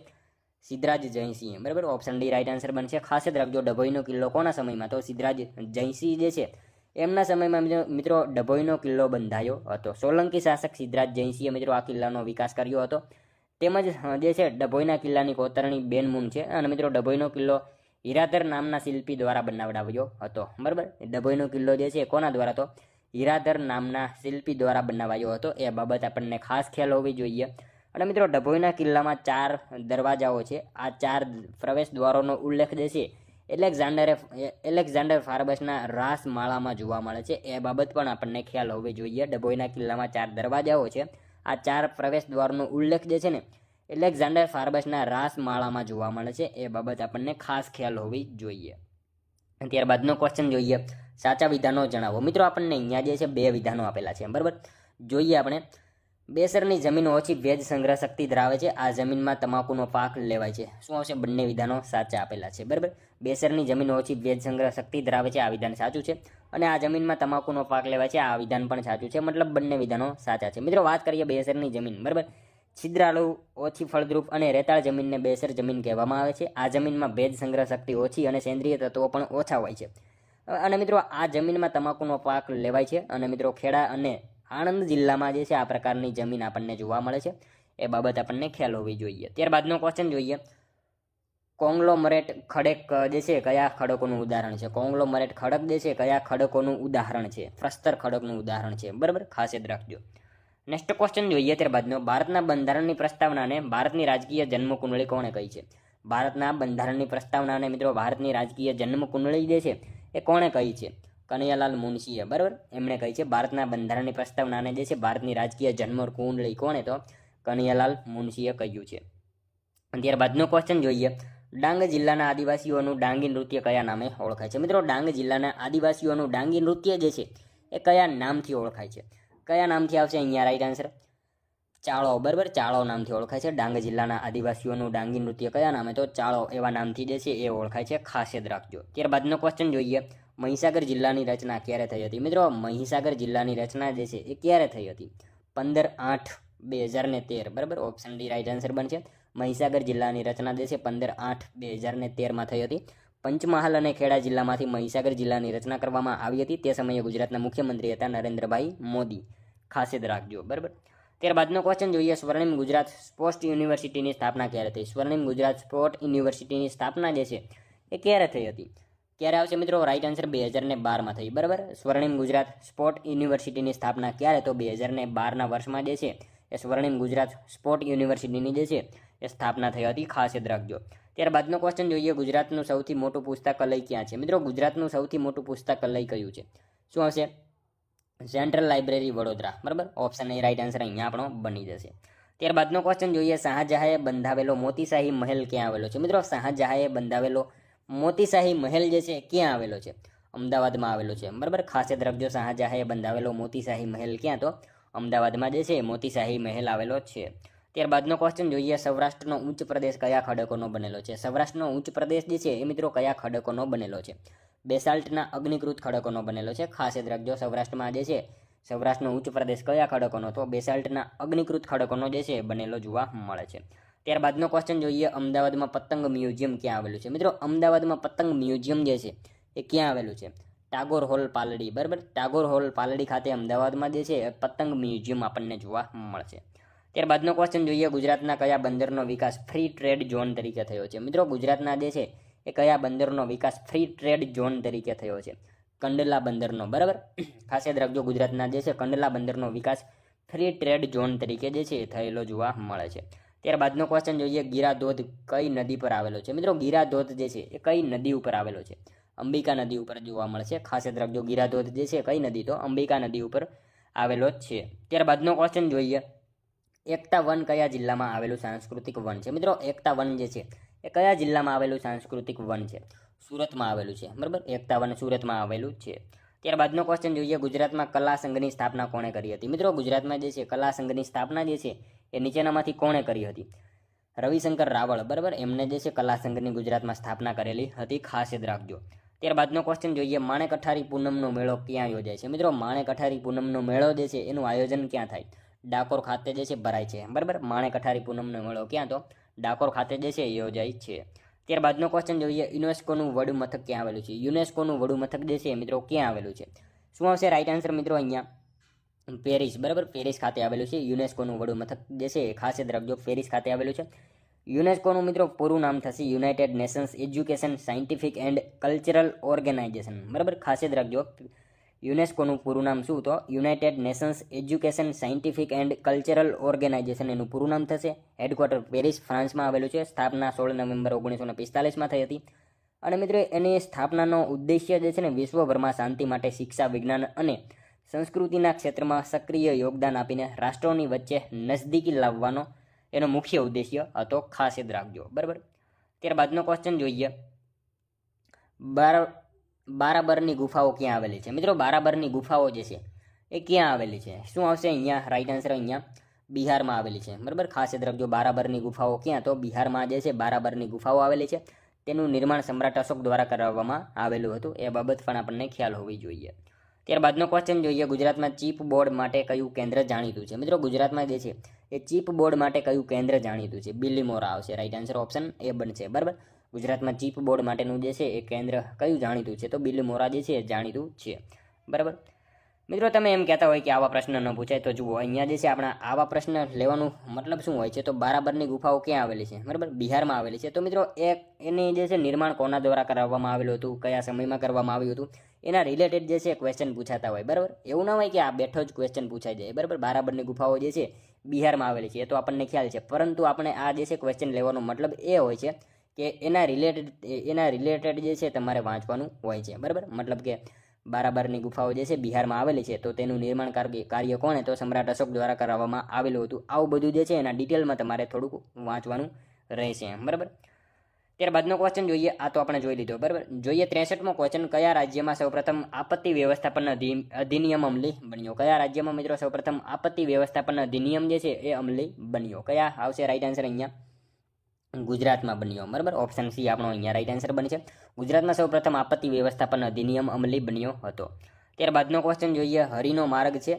સિદ્ધરાજ જયસિંહ, બરાબર. ઓપ્શન ડી રાઈટ આન્સર બનશે. ખાસ યાદ રાખજો. ડભોઈનો કિલ્લો કોના સમયમાં? તો સિદ્ધરાજ જયસિંહ જે છે એમના સમયમાં મિત્રો ડભોઈનો કિલ્લો બંધાયો હતો. સોલંકી શાસક સિદ્ધરાજ જયસિંહે મિત્રો આ કિલ્લાનો વિકાસ કર્યો હતો. તેમજ જે છે ડભોઈના કિલ્લાની કોતરણી બેનમૂન છે. અને મિત્રો ડભોઈનો કિલ્લો હીરાધર નામના શિલ્પી દ્વારા બનાવડાવ્યો હતો, બરાબર. ડભોઈનો કિલ્લો જે છે કોના દ્વારા? તો હીરાધર નામના શિલ્પી દ્વારા બનાવાયો હતો. એ બાબત આપણને ખાસ ખ્યાલ હોવી જોઈએ. અને મિત્રો ડભોઈના કિલ્લામાં 4 દરવાજાઓ છે. આ 4 પ્રવેશ દ્વારોનો ઉલ્લેખ જે છે એલેક્ઝાન્ડર ફાર્બસના રાસમાળામાં જોવા મળે છે. એ બાબત પણ આપણને ખ્યાલ હોવી જોઈએ. ડભોઈના કિલ્લામાં 4 દરવાજાઓ છે. આ 4 પ્રવેશ દ્વારનો ઉલ્લેખ જે છે ને એલેક્ઝાન્ડર ફાર્બસના રાસમાળામાં જોવા મળે છે. એ બાબત આપણને ખાસ ખ્યાલ હોવી જોઈએ. ત્યારબાદનો ક્વેશ્ચન જોઈએ, સાચા વિધાનો જણાવો. મિત્રો આપણને અહીંયા જે છે 2 વિધાનો આપેલા છે, બરાબર. જોઈએ આપણે. બેસરની જમીન ઓછી ભેજ સંગ્રહ શક્તિ ધરાવે છે. આ જમીનમાં તમાકુનો પાક લેવાય છે. શું આવશે? બંને વિધાનો સાચા આપેલા છે, બરાબર. બેસરની જમીન ઓછી ભેજ સંગ્રહ શક્તિ ધરાવે છે, આ વિધાન સાચું છે. અને આ જમીનમાં તમાકુનો પાક લેવાય છે, આ વિધાન પણ સાચું છે. મતલબ બંને વિધાનો સાચા છે. મિત્રો વાત કરીએ બેસરની જમીન, બરાબર. છિદ્રાળુ, ઓછી ફળદ્રુપ અને રેતાળ જમીનને બેસર જમીન કહેવામાં આવે છે. આ જમીનમાં ભેજ સંગ્રહ શક્તિ ઓછી અને સેન્દ્રિય તત્વો પણ ઓછા હોય છે. અને મિત્રો આ જમીનમાં તમાકુનો પાક લેવાય છે. અને મિત્રો ખેડા અને આણંદ જિલ્લામાં જે છે આ પ્રકારની જમીન આપણને જોવા મળે છે. એ બાબત આપણને ખ્યાલ હોવી જોઈએ. ત્યારબાદનો ક્વેશ્ચન જોઈએ, કોંગ્લોમરેટ ખડક જે છે કયા ખડકોનું ઉદાહરણ છે? કોંગ્લોમરેટ ખડક જે છે કયા ખડકોનું ઉદાહરણ છે? પ્રસ્તર ખડકનું ઉદાહરણ છે, બરાબર. ખાસ યાદ રાખજો. નેક્સ્ટ ક્વેશ્ચન જોઈએ ત્યારબાદનો, ભારતના બંધારણની પ્રસ્તાવનાને ભારતની રાજકીય જન્મ કુંડળી કોણે કહી છે? ભારતના બંધારણની પ્રસ્તાવનાને મિત્રો ભારતની રાજકીય જન્મ કુંડળી જે છે એ કોણે કહી છે? કનૈયાલાલ મુનશીએ, બરાબર. એમણે કહી છે ભારતના બંધારણની પ્રસ્તાવનાને જે છે ભારતની રાજકીય જન્મ કુંડળી કોણે? તો કનૈયાલાલ મુનશીએ કહ્યું છે. ત્યારબાદનો ક્વેશ્ચન જોઈએ, ડાંગ જિલ્લાના આદિવાસીઓનું ડાંગી નૃત્ય કયા નામે ઓળખાય છે? મિત્રો ડાંગ જિલ્લાના આદિવાસીઓનું ડાંગી નૃત્ય જે છે એ કયા નામથી ઓળખાય છે? કયા નામથી આવશે અહીંયા રાઈટ આન્સર? ચાળો, બરાબર. ચાળો નામથી ઓળખાય છે. ડાંગ જિલ્લાના આદિવાસીઓનું ડાંગી નૃત્ય કયા નામે? તો ચાળો એવા નામથી જે છે એ ઓળખાય છે. ખાસ યાદ રાખજો. ત્યારબાદનો ક્વેશ્ચન જોઈએ, મહીસાગર જિલ્લાની રચના ક્યારે થઈ હતી? મિત્રો મહીસાગર જિલ્લાની રચના જે છે એ ક્યારે થઈ હતી? 15/8/2013, બરાબર. ઓપ્શન ડી રાઈટ આન્સર બનશે. મહીસાગર જિલ્લાની રચના જે છે 15/8/2013માં થઈ હતી. પંચમહાલ અને ખેડા જિલ્લામાંથી મહીસાગર જિલ્લાની રચના કરવામાં આવી હતી. તે સમયે ગુજરાતના મુખ્યમંત્રી હતા નરેન્દ્રભાઈ મોદી. ખાસ યાદ રાખજો, બરાબર. ત્યારબાદનો ક્વેશ્ચન જોઈએ, સ્વર્ણિમ ગુજરાત સ્પોર્ટ્સ યુનિવર્સિટીની સ્થાપના ક્યારે થઈ? સ્વર્ણિમ ગુજરાત સ્પોર્ટ યુનિવર્સિટીની સ્થાપના જે છે એ ક્યારે થઈ હતી? ક્યારે આવશે મિત્રો? રાઈટ આન્સર 2012માં થઈ, બરાબર. સ્વર્ણિમ ગુજરાત સ્પોર્ટ યુનિવર્સિટીની સ્થાપના ક્યારે? તો 2012ના વર્ષમાં જે છે એ સ્વર્ણિમ ગુજરાત સ્પોર્ટ યુનિવર્સિટીની જે છે એ સ્થાપના થઈ હતી. ખાસ યાદ રાખજો. ત્યારબાદનો ક્વેશ્ચન જોઈએ, ગુજરાતનું સૌથી મોટું પુસ્તકાલય ક્યાં છે? મિત્રો ગુજરાતનું સૌથી મોટું પુસ્તકાલય કયું છે? શું આવશે? સેન્ટ્રલ લાઇબ્રેરી વડોદરા, બરાબર. ઓપ્શન એ રાઈટ આન્સર અહીંયા આપણો બની જશે. ત્યારબાદનો ક્વેશ્ચન જોઈએ, શાહજહાએ બંધાવેલો મોતીશાહી મહેલ ક્યાં આવેલો છે? મિત્રો શાહજહાએ બંધાવેલો મોતીશાહી મહેલ જે છે ક્યાં આવેલો છે? અમદાવાદમાં આવેલો છે, બરાબર. ખાસ યાદ રાખજો, શાહજહાએ બંધાવેલો મોતીશાહી મહેલ ક્યાં? તો અમદાવાદમાં જે છે મોતીશાહી મહેલ આવેલો છે. ત્યારબાદનો ક્વેશ્ચન જોઈએ, સૌરાષ્ટ્રનો ઉચ્ચ પ્રદેશ કયા ખડકોનો બનેલો છે? સૌરાષ્ટ્રનો ઉચ્ચ પ્રદેશ જે છે એ મિત્રો કયા ખડકોનો બનેલો છે? બેસાલ્ટના અગ્નિકૃત ખડકોનો બનેલો છે. ખાસ યાદ રાખજો, સૌરાષ્ટ્રમાં જે છે સૌરાષ્ટ્રનો ઉચ્ચ પ્રદેશ કયા ખડકોનો? તો બેસાલ્ટના અગ્નિકૃત ખડકોનો જે છે બનેલો જોવા મળે છે. ત્યારબાદનો ક્વેશ્ચન જોઈએ, અમદાવાદમાં પતંગ મ્યુઝિયમ ક્યાં આવેલું છે? મિત્રો અમદાવાદમાં પતંગ મ્યુઝિયમ જે છે એ ક્યાં આવેલું છે? ટાગોર હોલ પાલડી, બરાબર. ટાગોર હોલ પાલડી ખાતે અમદાવાદમાં જે છે પતંગ મ્યુઝિયમ આપણને જોવા મળશે. ત્યારબાદનો ક્વેશ્ચન જોઈએ, ગુજરાતના કયા બંદરનો વિકાસ ફ્રી ટ્રેડ ઝોન તરીકે થયો છે? મિત્રો ગુજરાતના જે છે એ કયા બંદરનો વિકાસ ફ્રી ટ્રેડ ઝોન તરીકે થયો છે? કંડલા બંદરનો, બરાબર. ખાસ યાદ રાખજો, ગુજરાતના જે છે કંડલા બંદરનો વિકાસ ફ્રી ટ્રેડ ઝોન તરીકે જે છે થયેલો જોવા મળે છે. ત્યારબાદનો ક્વેશ્ચન જોઈએ, ગીરા ધોધ કઈ નદી પર આવેલો છે? મિત્રો ગીરા ધોધ જે છે એ કઈ નદી ઉપર આવેલો છે? અંબિકા નદી ઉપર જોવા મળશે. ખાસ યાદ રાખજો, ગીરા ધોધ જે છે કઈ નદી? તો અંબિકા નદી ઉપર આવેલો છે. ત્યારબાદનો ક્વેશ્ચન જોઈએ, એકતા વન કયા જિલ્લામાં આવેલું સાંસ્કૃતિક વન છે? મિત્રો એકતા વન જે છે એ કયા જિલ્લામાં આવેલું સાંસ્કૃતિક વન છે? સુરતમાં આવેલું છે, બરાબર. એકતા વન સુરતમાં આવેલું છે. ત્યારબાદનો ક્વેશ્ચન જોઈએ, ગુજરાતમાં કલા સંઘની સ્થાપના કોણે કરી હતી? મિત્રો ગુજરાતમાં જે છે કલા સંઘની સ્થાપના જે છે એ નીચેનામાંથી કોણે કરી હતી? રવિશંકર રાવળ, બરાબર. એમને જે છે કલા સંઘની ગુજરાતમાં સ્થાપના કરેલી હતી. ખાસ યાદ રાખજો. ત્યારબાદનો ક્વેશ્ચન જોઈએ, માણેક અઠારી પૂનમનો મેળો ક્યાં યોજાય છે? મિત્રો માણેક અઠારી પૂનમનો મેળો જે છે એનું આયોજન ક્યાં થાય? ડાકોર ખાતે જે છે ભરાય છે, બરાબર. માણેક અઠારી પૂનમનો મેળો ક્યાં? તો ડાકોર ખાતે જે છે યોજાય છે. ત્યારબાદનો ક્વેશ્ચન જોઈએ, યુનેસ્કોનું વડું મથક ક્યાં આવેલું છે? યુનેસ્કોનું વડું મથક જે છે મિત્રો ક્યાં આવેલું છે? શું આવશે રાઈટ આન્સર મિત્રો? અહીંયા પેરિસ, બરાબર. પેરિસ ખાતે આવેલું છે યુનેસ્કોનું વડું મથક જે છે ખાસ યાદ રાખજો, પેરિસ ખાતે આવેલું છે. યુનેસ્કોનું મિત્રો પૂરું નામ થશે United Nations education scientific and cultural organisation, બરાબર. ખાસ યાદ રાખજો, યુનેસ્કોનું પૂરું નામ શું? તો United Nations education scientific and cultural organisation એનું પૂરું નામ થશે. હેડક્વાર્ટર પેરિસ, ફ્રાન્સમાં આવેલું છે. સ્થાપના 16 નવેમ્બર 1945માં થઈ હતી. અને મિત્રો એની સ્થાપનાનો ઉદ્દેશ્ય જે છે ને વિશ્વભરમાં શાંતિ માટે શિક્ષા, વિજ્ઞાન અને સંસ્કૃતિના ક્ષેત્રમાં સક્રિય યોગદાન આપીને રાષ્ટ્રોની વચ્ચે નજદીકી લાવવાનો એનો મુખ્ય ઉદ્દેશ્ય હતો. ખાસ યાદ રાખજો. બરાબર. ત્યારબાદનો ક્વેશ્ચન જોઈએ. બારાબરની ગુફાઓ ક્યાં આવેલી છે? મિત્રો બારાબરની ગુફાઓ જે છે એ ક્યાં આવેલી છે? શું આવશે અહીંયા? રાઈટ આન્સર અહીંયા બિહારમાં આવેલી છે. બરાબર. ખાસ યાદ રાખજો. બારાબરની ગુફાઓ ક્યાં? તો બિહારમાં જે છે બારાબરની ગુફાઓ આવેલી છે. તેનું નિર્માણ સમ્રાટ અશોક દ્વારા કરાવવામાં આવેલું હતું. એ બાબત પણ આપણને ખ્યાલ હોવી જોઈએ. ત્યારબાદનો ક્વેશ્ચન જોઈએ. ગુજરાતમાં ચીપ બોર્ડ માટે કયું કેન્દ્ર જાણીતું છે? મિત્રો ગુજરાતમાં જે છે એ ચીપ બોર્ડ માટે કયું કેન્દ્ર જાણીતું છે? બિલીમોરા આવશે. રાઈટ આન્સર ઓપ્શન એ બનશે. બરાબર. ગુજરાતમાં ચીપ બોર્ડ માટેનું જે છે એ કેન્દ્ર કયું જાણીતું છે? તો બિલીમોરા જે છે એ જાણીતું છે. બરાબર. મિત્રો તમે એમ કહેતા હોય કે આવા પ્રશ્ન ન પૂછાય, તો જુઓ અહીંયા જે છે આપણા આવા પ્રશ્ન લેવાનું મતલબ શું હોય છે? તો બારાબરની ગુફાઓ ક્યાં આવેલી છે? બરાબર. બિહારમાં આવેલી છે. તો મિત્રો એની જે છે નિર્માણ કોના દ્વારા કરાવવામાં આવેલું હતું, કયા સમયમાં કરવામાં આવ્યું હતું, એના રિલેટેડ જે છે ક્વેશ્ચન પૂછાતા હોય. બરાબર. એવું ના હોય કે આ બેઠો જ ક્વેશ્ચન પૂછાઈ જાય. બરાબર. બારાબરની ગુફાઓ જે છે બિહારમાં આવેલી છે એ તો આપણને ખ્યાલ છે, પરંતુ આપણે આ જે છે ક્વેશ્ચન લેવાનો મતલબ એ હોય છે કે એના રિલેટેડ જે છે તમારે વાંચવાનું હોય છે. બરાબર. મતલબ કે બારાબરની ગુફાઓ જે છે બિહારમાં આવેલી છે, તો તેનું નિર્માણ કાર્ય કોણે? તો સમ્રાટ અશોક દ્વારા કરાવવામાં આવેલું હતું. આવું બધું જે છે એના ડિટેલમાં તમારે થોડુંક વાંચવાનું રહેશે. બરાબર. ત્યારબાદનો ક્વેશ્ચન જોઈએ. આ તો આપણે જોઈ લીધો. બરાબર. જોઈએ 63મો ક્વેશ્ચન. કયા રાજ્યમાં સૌપ્રથમ આપત્તિ વ્યવસ્થાપન અધિનિયમ અમલી બન્યો? કયા રાજ્યમાં મિત્રો સૌપ્રથમ આપત્તિ વ્યવસ્થાપન અધિનિયમ જે છે એ અમલી બન્યો? કયા આવશે? રાઈટ આન્સર અહીંયા ગુજરાતમાં બન્યો. બરાબર. ઓપ્શન સી આપણો અહીંયા રાઈટ આન્સર બનશે. ગુજરાતમાં સૌપ્રથમ આપત્તિ વ્યવસ્થાપન અધિનિયમ અમલી બન્યો હતો. ત્યારબાદનો ક્વેશ્ચન જોઈએ. હરિનો માર્ગ છે,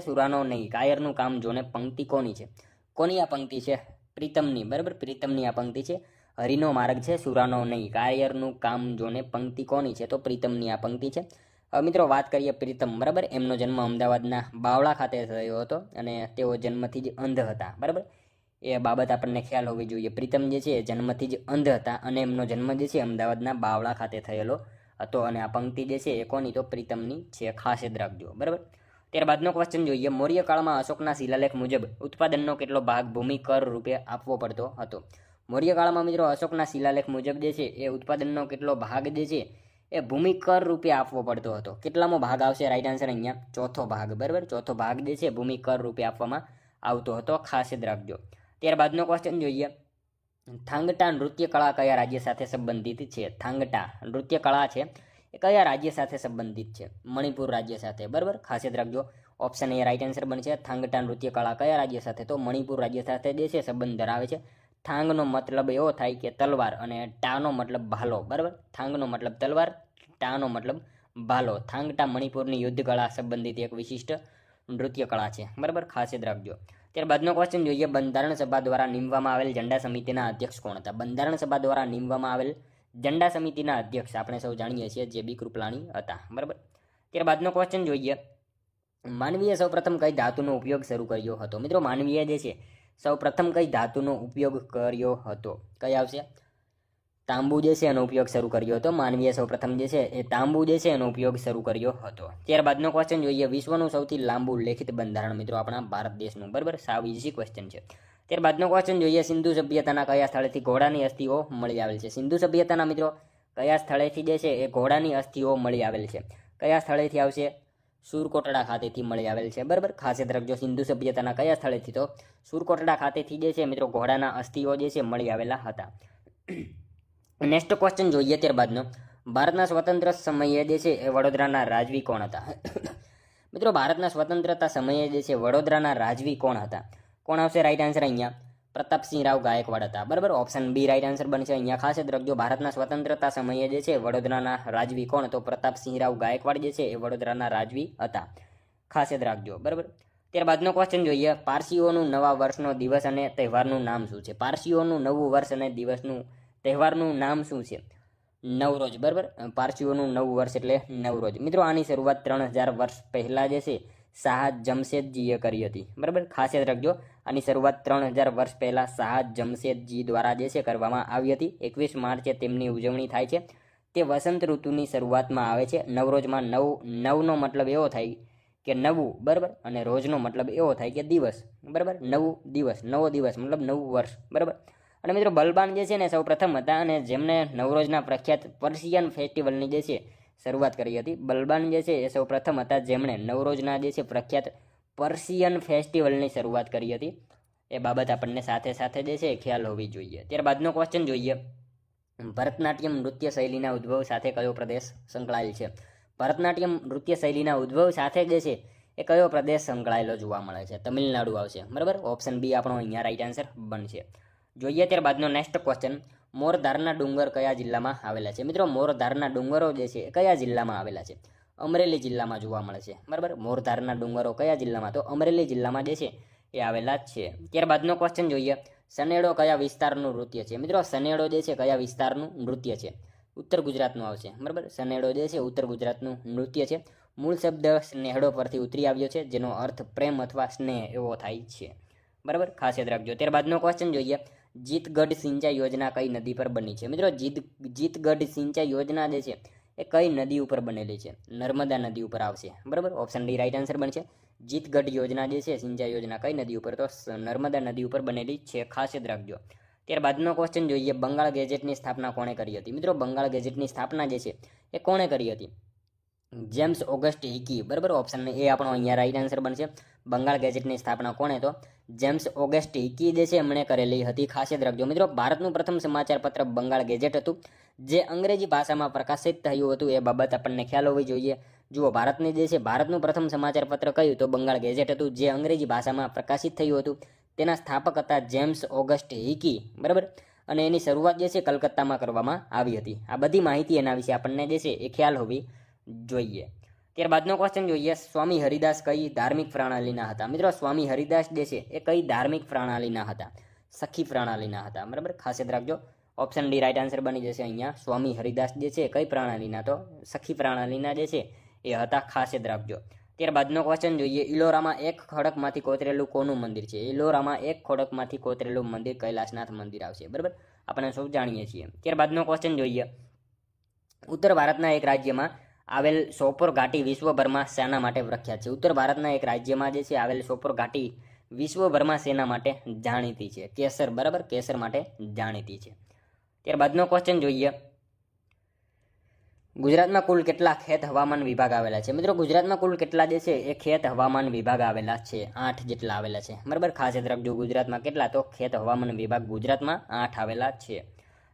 સુરાનો નહીં. કાયરનું કામ જોને પંક્તિ કોની છે? કોની આ પંક્તિ છે? પ્રીતમની. બરાબર. પ્રીતમની આ પંક્તિ છે. હરિનો માર્ગ છે, સુરાનો નહીં. કાયરનું કામ જોને પંક્તિ કોની છે? તો પ્રીતમની આ પંક્તિ છે. હવે મિત્રો વાત કરીએ પ્રીતમ. બરાબર. એમનો જન્મ અમદાવાદના બાવળા ખાતે થયો હતો અને તેઓ જન્મથી જ અંધ હતા. બરાબર. એ બાબત આપણને ખ્યાલ હોવી જોઈએ. પ્રીતમ જે છે જન્મથી જ અંધ હતા અને એમનો જન્મ જે છે અમદાવાદના બાવળા ખાતે થયેલો હતો. અને આ પંક્તિ જે છે એ કોની? તો પ્રીતમની છે. ખાસ યાદ રાખજો. બરાબર. ત્યારબાદનો ક્વેશ્ચન જોઈએ. મૌર્ય કાળમાં અશોકના શિલાલેખ મુજબ ઉત્પાદનનો કેટલો ભાગ ભૂમિ કર રૂપે આપવો પડતો હતો? મૌર્ય કાળમાં મિત્રો અશોકના શિલાલેખ મુજબ જે છે એ ઉત્પાદનનો કેટલો ભાગ જે છે એ ભૂમિ કર રૂપે આપવો પડતો હતો? કેટલામો ભાગ આવશે? રાઈટ આન્સર અહીંયા ચોથો ભાગ. બરાબર. ચોથો ભાગ જે છે ભૂમિ કર રૂપે આપવામાં આવતો હતો. ખાસ યાદ રાખજો. ત્યારબાદનો ક્વેશ્ચન જોઈએ. થાંગટા નૃત્ય કળા કયા રાજ્ય સાથે સંબંધિત છે? થાંગટા નૃત્ય કળા છે એ કયા રાજ્ય સાથે સંબંધિત છે? મણિપુર રાજ્ય સાથે. બરાબર. ખાસ યાદ રાખજો. ઓપ્શન એ રાઈટ આન્સર બનશે. થાંગટા નૃત્ય કળા કયા રાજ્ય સાથે? તો મણિપુર રાજ્ય સાથે જે છે સંબંધ ધરાવે છે. થાંગનો મતલબ એવો થાય કે તલવાર અને ટાનો મતલબ ભાલો. બરાબર. થાંગનો મતલબ તલવાર, ટાનો મતલબ ભાલો. થાંગટા મણિપુરની યુદ્ધ કળા સંબંધિત એક વિશિષ્ટ નૃત્ય કળા છે. બરાબર. ખાસ યાદ રાખજો. ત્યારબાદનો ક્વેશ્ચન જોઈએ. બંધારણ સભા દ્વારા નીમવામાં આવેલ ઝંડા સમિતિના અધ્યક્ષ કોણ હતા? બંધારણ સભા દ્વારા નીમવામાં આવેલ ઝંડા સમિતિના અધ્યક્ષ આપણે સૌ જાણીએ છીએ જે.બી. કૃપલાણી હતા. બરાબર. ત્યારબાદનો ક્વેશ્ચન જોઈએ. માનવીએ સૌપ્રથમ કઈ ધાતુનો ઉપયોગ શરૂ કર્યો હતો? મિત્રો માનવીએ જે છે સૌપ્રથમ કઈ ધાતુનો ઉપયોગ કર્યો હતો? કઈ આવશે? તાંબુ જે છે એનો ઉપયોગ શરૂ કર્યો હતો. માનવીએ સૌપ્રથમ જે છે એ તાંબુ જે છે એનો ઉપયોગ શરૂ કર્યો હતો. ત્યારબાદનો ક્વેશ્ચન જોઈએ. વિશ્વનું સૌથી લાંબુ લેખિત બંધારણ મિત્રો આપણા ભારત દેશનું. બરાબર. સાવ ઇઝી ક્વેશ્ચન છે. ત્યારબાદનો ક્વેશ્ચન જોઈએ. સિંધુ સભ્યતાના કયા સ્થળેથી ઘોડાની અસ્થિઓ મળી આવેલ છે? સિંધુ સભ્યતાના મિત્રો કયા સ્થળેથી જે છે એ ઘોડાની અસ્થિઓ મળી આવેલ છે? કયા સ્થળેથી આવશે? સુરકોટડા ખાતેથી મળી આવેલ છે. બરાબર. ખાસ યાદ રાખજો. સિંધુ સભ્યતાના કયા સ્થળેથી? તો સુરકોટડા ખાતેથી જે છે મિત્રો ઘોડાના અસ્થિઓ જે છે મળી આવેલા હતા. નેક્સ્ટ ક્વેશ્ચન જોઈએ. ત્યારબાદનો ભારતના સ્વતંત્ર સમયે જે છે એ વડોદરાના રાજવી કોણ હતા? મિત્રો ભારતના સ્વતંત્રતા સમયે જે છે વડોદરાના રાજવી કોણ હતા? કોણ આવશે? રાઈટ આન્સર અહીંયા પ્રતાપસિંહ રાવ ગાયકવાડ હતા. બરાબર. ઓપ્શન બી રાઈટ આન્સર બનશે. અહીંયા ખાસ યાદ રાખજો. ભારતના સ્વતંત્રતા સમયે જે છે વડોદરાના રાજવી કોણ? તો પ્રતાપસિંહ રાવ ગાયકવાડ જે છે એ વડોદરાના રાજવી હતા. ખાસ યાદ રાખજો. બરાબર. ત્યારબાદનો ક્વેશ્ચન જોઈએ. પારસીઓનું નવા વર્ષનો દિવસ અને તહેવારનું નામ શું છે? પારસીઓનું નવું વર્ષ અને તહેવારનું નામ શું છે? નવરોજ. બરાબર. પારસીઓનું નવું વર્ષ એટલે નવરોજ. મિત્રો આની શરૂઆત 3000 વર્ષ પહેલાં જે છે શાહ જમશેદજીએ કરી હતી. બરાબર. ખાસ યાદ રાખજો. આની શરૂઆત 3000 વર્ષ પહેલાં શાહ જમશેદજી દ્વારા જે છે કરવામાં આવી હતી. 21 માર્ચે તેમની ઉજવણી થાય છે. તે વસંત ઋતુની શરૂઆતમાં આવે છે. નવરોજમાં નવનો મતલબ એવો થાય કે નવું, બરાબર, અને રોજનો મતલબ એવો થાય કે દિવસ, બરાબર. નવો દિવસ મતલબ નવું વર્ષ, બરાબર. અને મિત્રો બલબાન જે છે ને સૌ પ્રથમ હતા અને જેમણે નવરોજના પ્રખ્યાત પર્શિયન ફેસ્ટિવલની જે છે શરૂઆત કરી હતી. બલબાન જે છે એ સૌ પ્રથમ હતા જેમણે નવરોજના જે છે પ્રખ્યાત પર્શિયન ફેસ્ટિવલની શરૂઆત કરી હતી. એ બાબત આપણને સાથે સાથે જે છે ખ્યાલ હોવી જોઈએ. ત્યારબાદનો ક્વેશ્ચન જોઈએ, ભરતનાટ્યમ નૃત્ય શૈલીના ઉદ્ભવ સાથે કયો પ્રદેશ સંકળાયેલ છે? ભરતનાટ્યમ નૃત્ય શૈલીના ઉદ્ભવ સાથે જે છે એ કયો પ્રદેશ સંકળાયેલો જોવા મળે છે? તમિલનાડુ આવશે, બરાબર. ઓપ્શન બી આપણો અહીંયા રાઈટ આન્સર બનશે. જોઈએ ત્યારબાદનો નેક્સ્ટ ક્વેશ્ચન, મોરધારના ડુંગર કયા જિલ્લામાં આવેલા છે? મિત્રો મોરધારના ડુંગરો જે છે એ કયા જિલ્લામાં આવેલા છે? અમરેલી જિલ્લામાં જોવા મળે છે, બરાબર. મોરધારના ડુંગરો કયા જિલ્લામાં? તો અમરેલી જિલ્લામાં જે છે એ આવેલા જ છે. ત્યારબાદનો ક્વેશ્ચન જોઈએ, સનેડો કયા વિસ્તારનું નૃત્ય છે? મિત્રો સનેડો જે છે કયા વિસ્તારનું નૃત્ય છે? ઉત્તર ગુજરાતનું આવશે, બરાબર. સનેડો જે છે ઉત્તર ગુજરાતનું નૃત્ય છે. મૂળ શબ્દ સ્નેહડો પરથી ઉતરી આવ્યો છે જેનો અર્થ પ્રેમ અથવા સ્નેહ એવો થાય છે, બરાબર. ખાસ યાદ રાખજો. ત્યારબાદનો ક્વેશ્ચન જોઈએ, જીતગઢ સિંચાઈ યોજના કઈ નદી પર બની છે? મિત્રો જીતગઢ સિંચાઈ યોજના જે છે એ કઈ નદી ઉપર બનેલી છે? નર્મદા નદી ઉપર આવશે, બરાબર. ઓપ્શન ડી રાઈટ આન્સર બનશે. જીતગઢ યોજના જે છે સિંચાઈ યોજના કઈ નદી ઉપર? તો નર્મદા નદી ઉપર બનેલી છે. ખાસ યાદ રાખજો. ત્યારબાદનો ક્વેશ્ચન જોઈએ, બંગાળ ગેજેટની સ્થાપના કોણે કરી હતી? મિત્રો બંગાળ ગેજેટની સ્થાપના જે છે એ કોણે કરી હતી? જેમ્સ ઓગસ્ટ હિકી, બરાબર. ઓપ્શન એ આપણો અહીંયા રાઈટ આન્સર બનશે. બંગાળ ગેજેટની સ્થાપના કોણે? તો જેમ્સ ઓગસ્ટ હિકી જે છે એમણે કરેલી હતી. ખાસ યાદ રાખજો મિત્રો, ભારતનું પ્રથમ સમાચાર પત્ર બંગાળ ગેજેટ હતું જે અંગ્રેજી ભાષામાં પ્રકાશિત થયું હતું. એ બાબત આપણને ખ્યાલ હોવી જોઈએ. જુઓ, ભારતની જે છે ભારતનું પ્રથમ સમાચાર પત્ર કયું? તો બંગાળ ગેજેટ હતું જે અંગ્રેજી ભાષામાં પ્રકાશિત થયું હતું. તેના સ્થાપક હતા જેમ્સ ઓગસ્ટ હિકી, બરાબર. અને એની શરૂઆત જે છે કલકત્તામાં કરવામાં આવી હતી. આ બધી માહિતી એના વિશે આપણને જે છે એ ખ્યાલ હોવી જોઈએ. ત્યારબાદનો ક્વેશ્ચન જોઈએ, સ્વામી હરિદાસ કઈ ધાર્મિક પ્રણાલીના હતા? મિત્રો સ્વામી હરિદાસ જે છે એ કઈ ધાર્મિક પ્રણાલીના હતા? સખી પ્રણાલીના હતા, બરાબર. ખાસ યાદ રાખજો. ઓપ્શન ડી રાઈટ આન્સર બની જશે અહીંયા. સ્વામી હરિદાસ જે છે કઈ પ્રણાલીના? તો સખી પ્રણાલીના જે છે એ હતા. ખાસ યાદ રાખજો. ત્યારબાદનો ક્વેશ્ચન જોઈએ, ઇલોરામાં એક ખડકમાંથી કોતરેલું કોનું મંદિર છે? ઇલોરામાં એક ખડકમાંથી કોતરેલું મંદિર કૈલાસનાથ મંદિર આવશે, બરાબર. આપણે સૌ જાણીએ છીએ. ત્યારબાદનો ક્વેશ્ચન જોઈએ, ઉત્તર ભારતના એક રાજ્યમાં આવેલ સોપોર ઘાટી વિશ્વભરમાં શેના માટે પ્રખ્યાત છે? ઉત્તર ભારતના એક રાજ્યમાં જે છે આવેલ સોપોર ઘાટી વિશ્વભરમાં શેના માટે જાણીતી છે? કેસર, બરાબર. કેસર માટે જાણીતી છે. ત્યારબાદનો ક્વેશ્ચન જોઈએ, ગુજરાતમાં કુલ કેટલા ખેત હવામાન વિભાગ આવેલા છે? મિત્રો ગુજરાતમાં કુલ કેટલા જે છે એ ખેત હવામાન વિભાગ આવેલા છે? 8 જેટલા આવેલા છે, બરાબર. ખાસ યાદ રાખજો. ગુજરાતમાં કેટલા? તો ખેત હવામાન વિભાગ ગુજરાતમાં 8 આવેલા છે.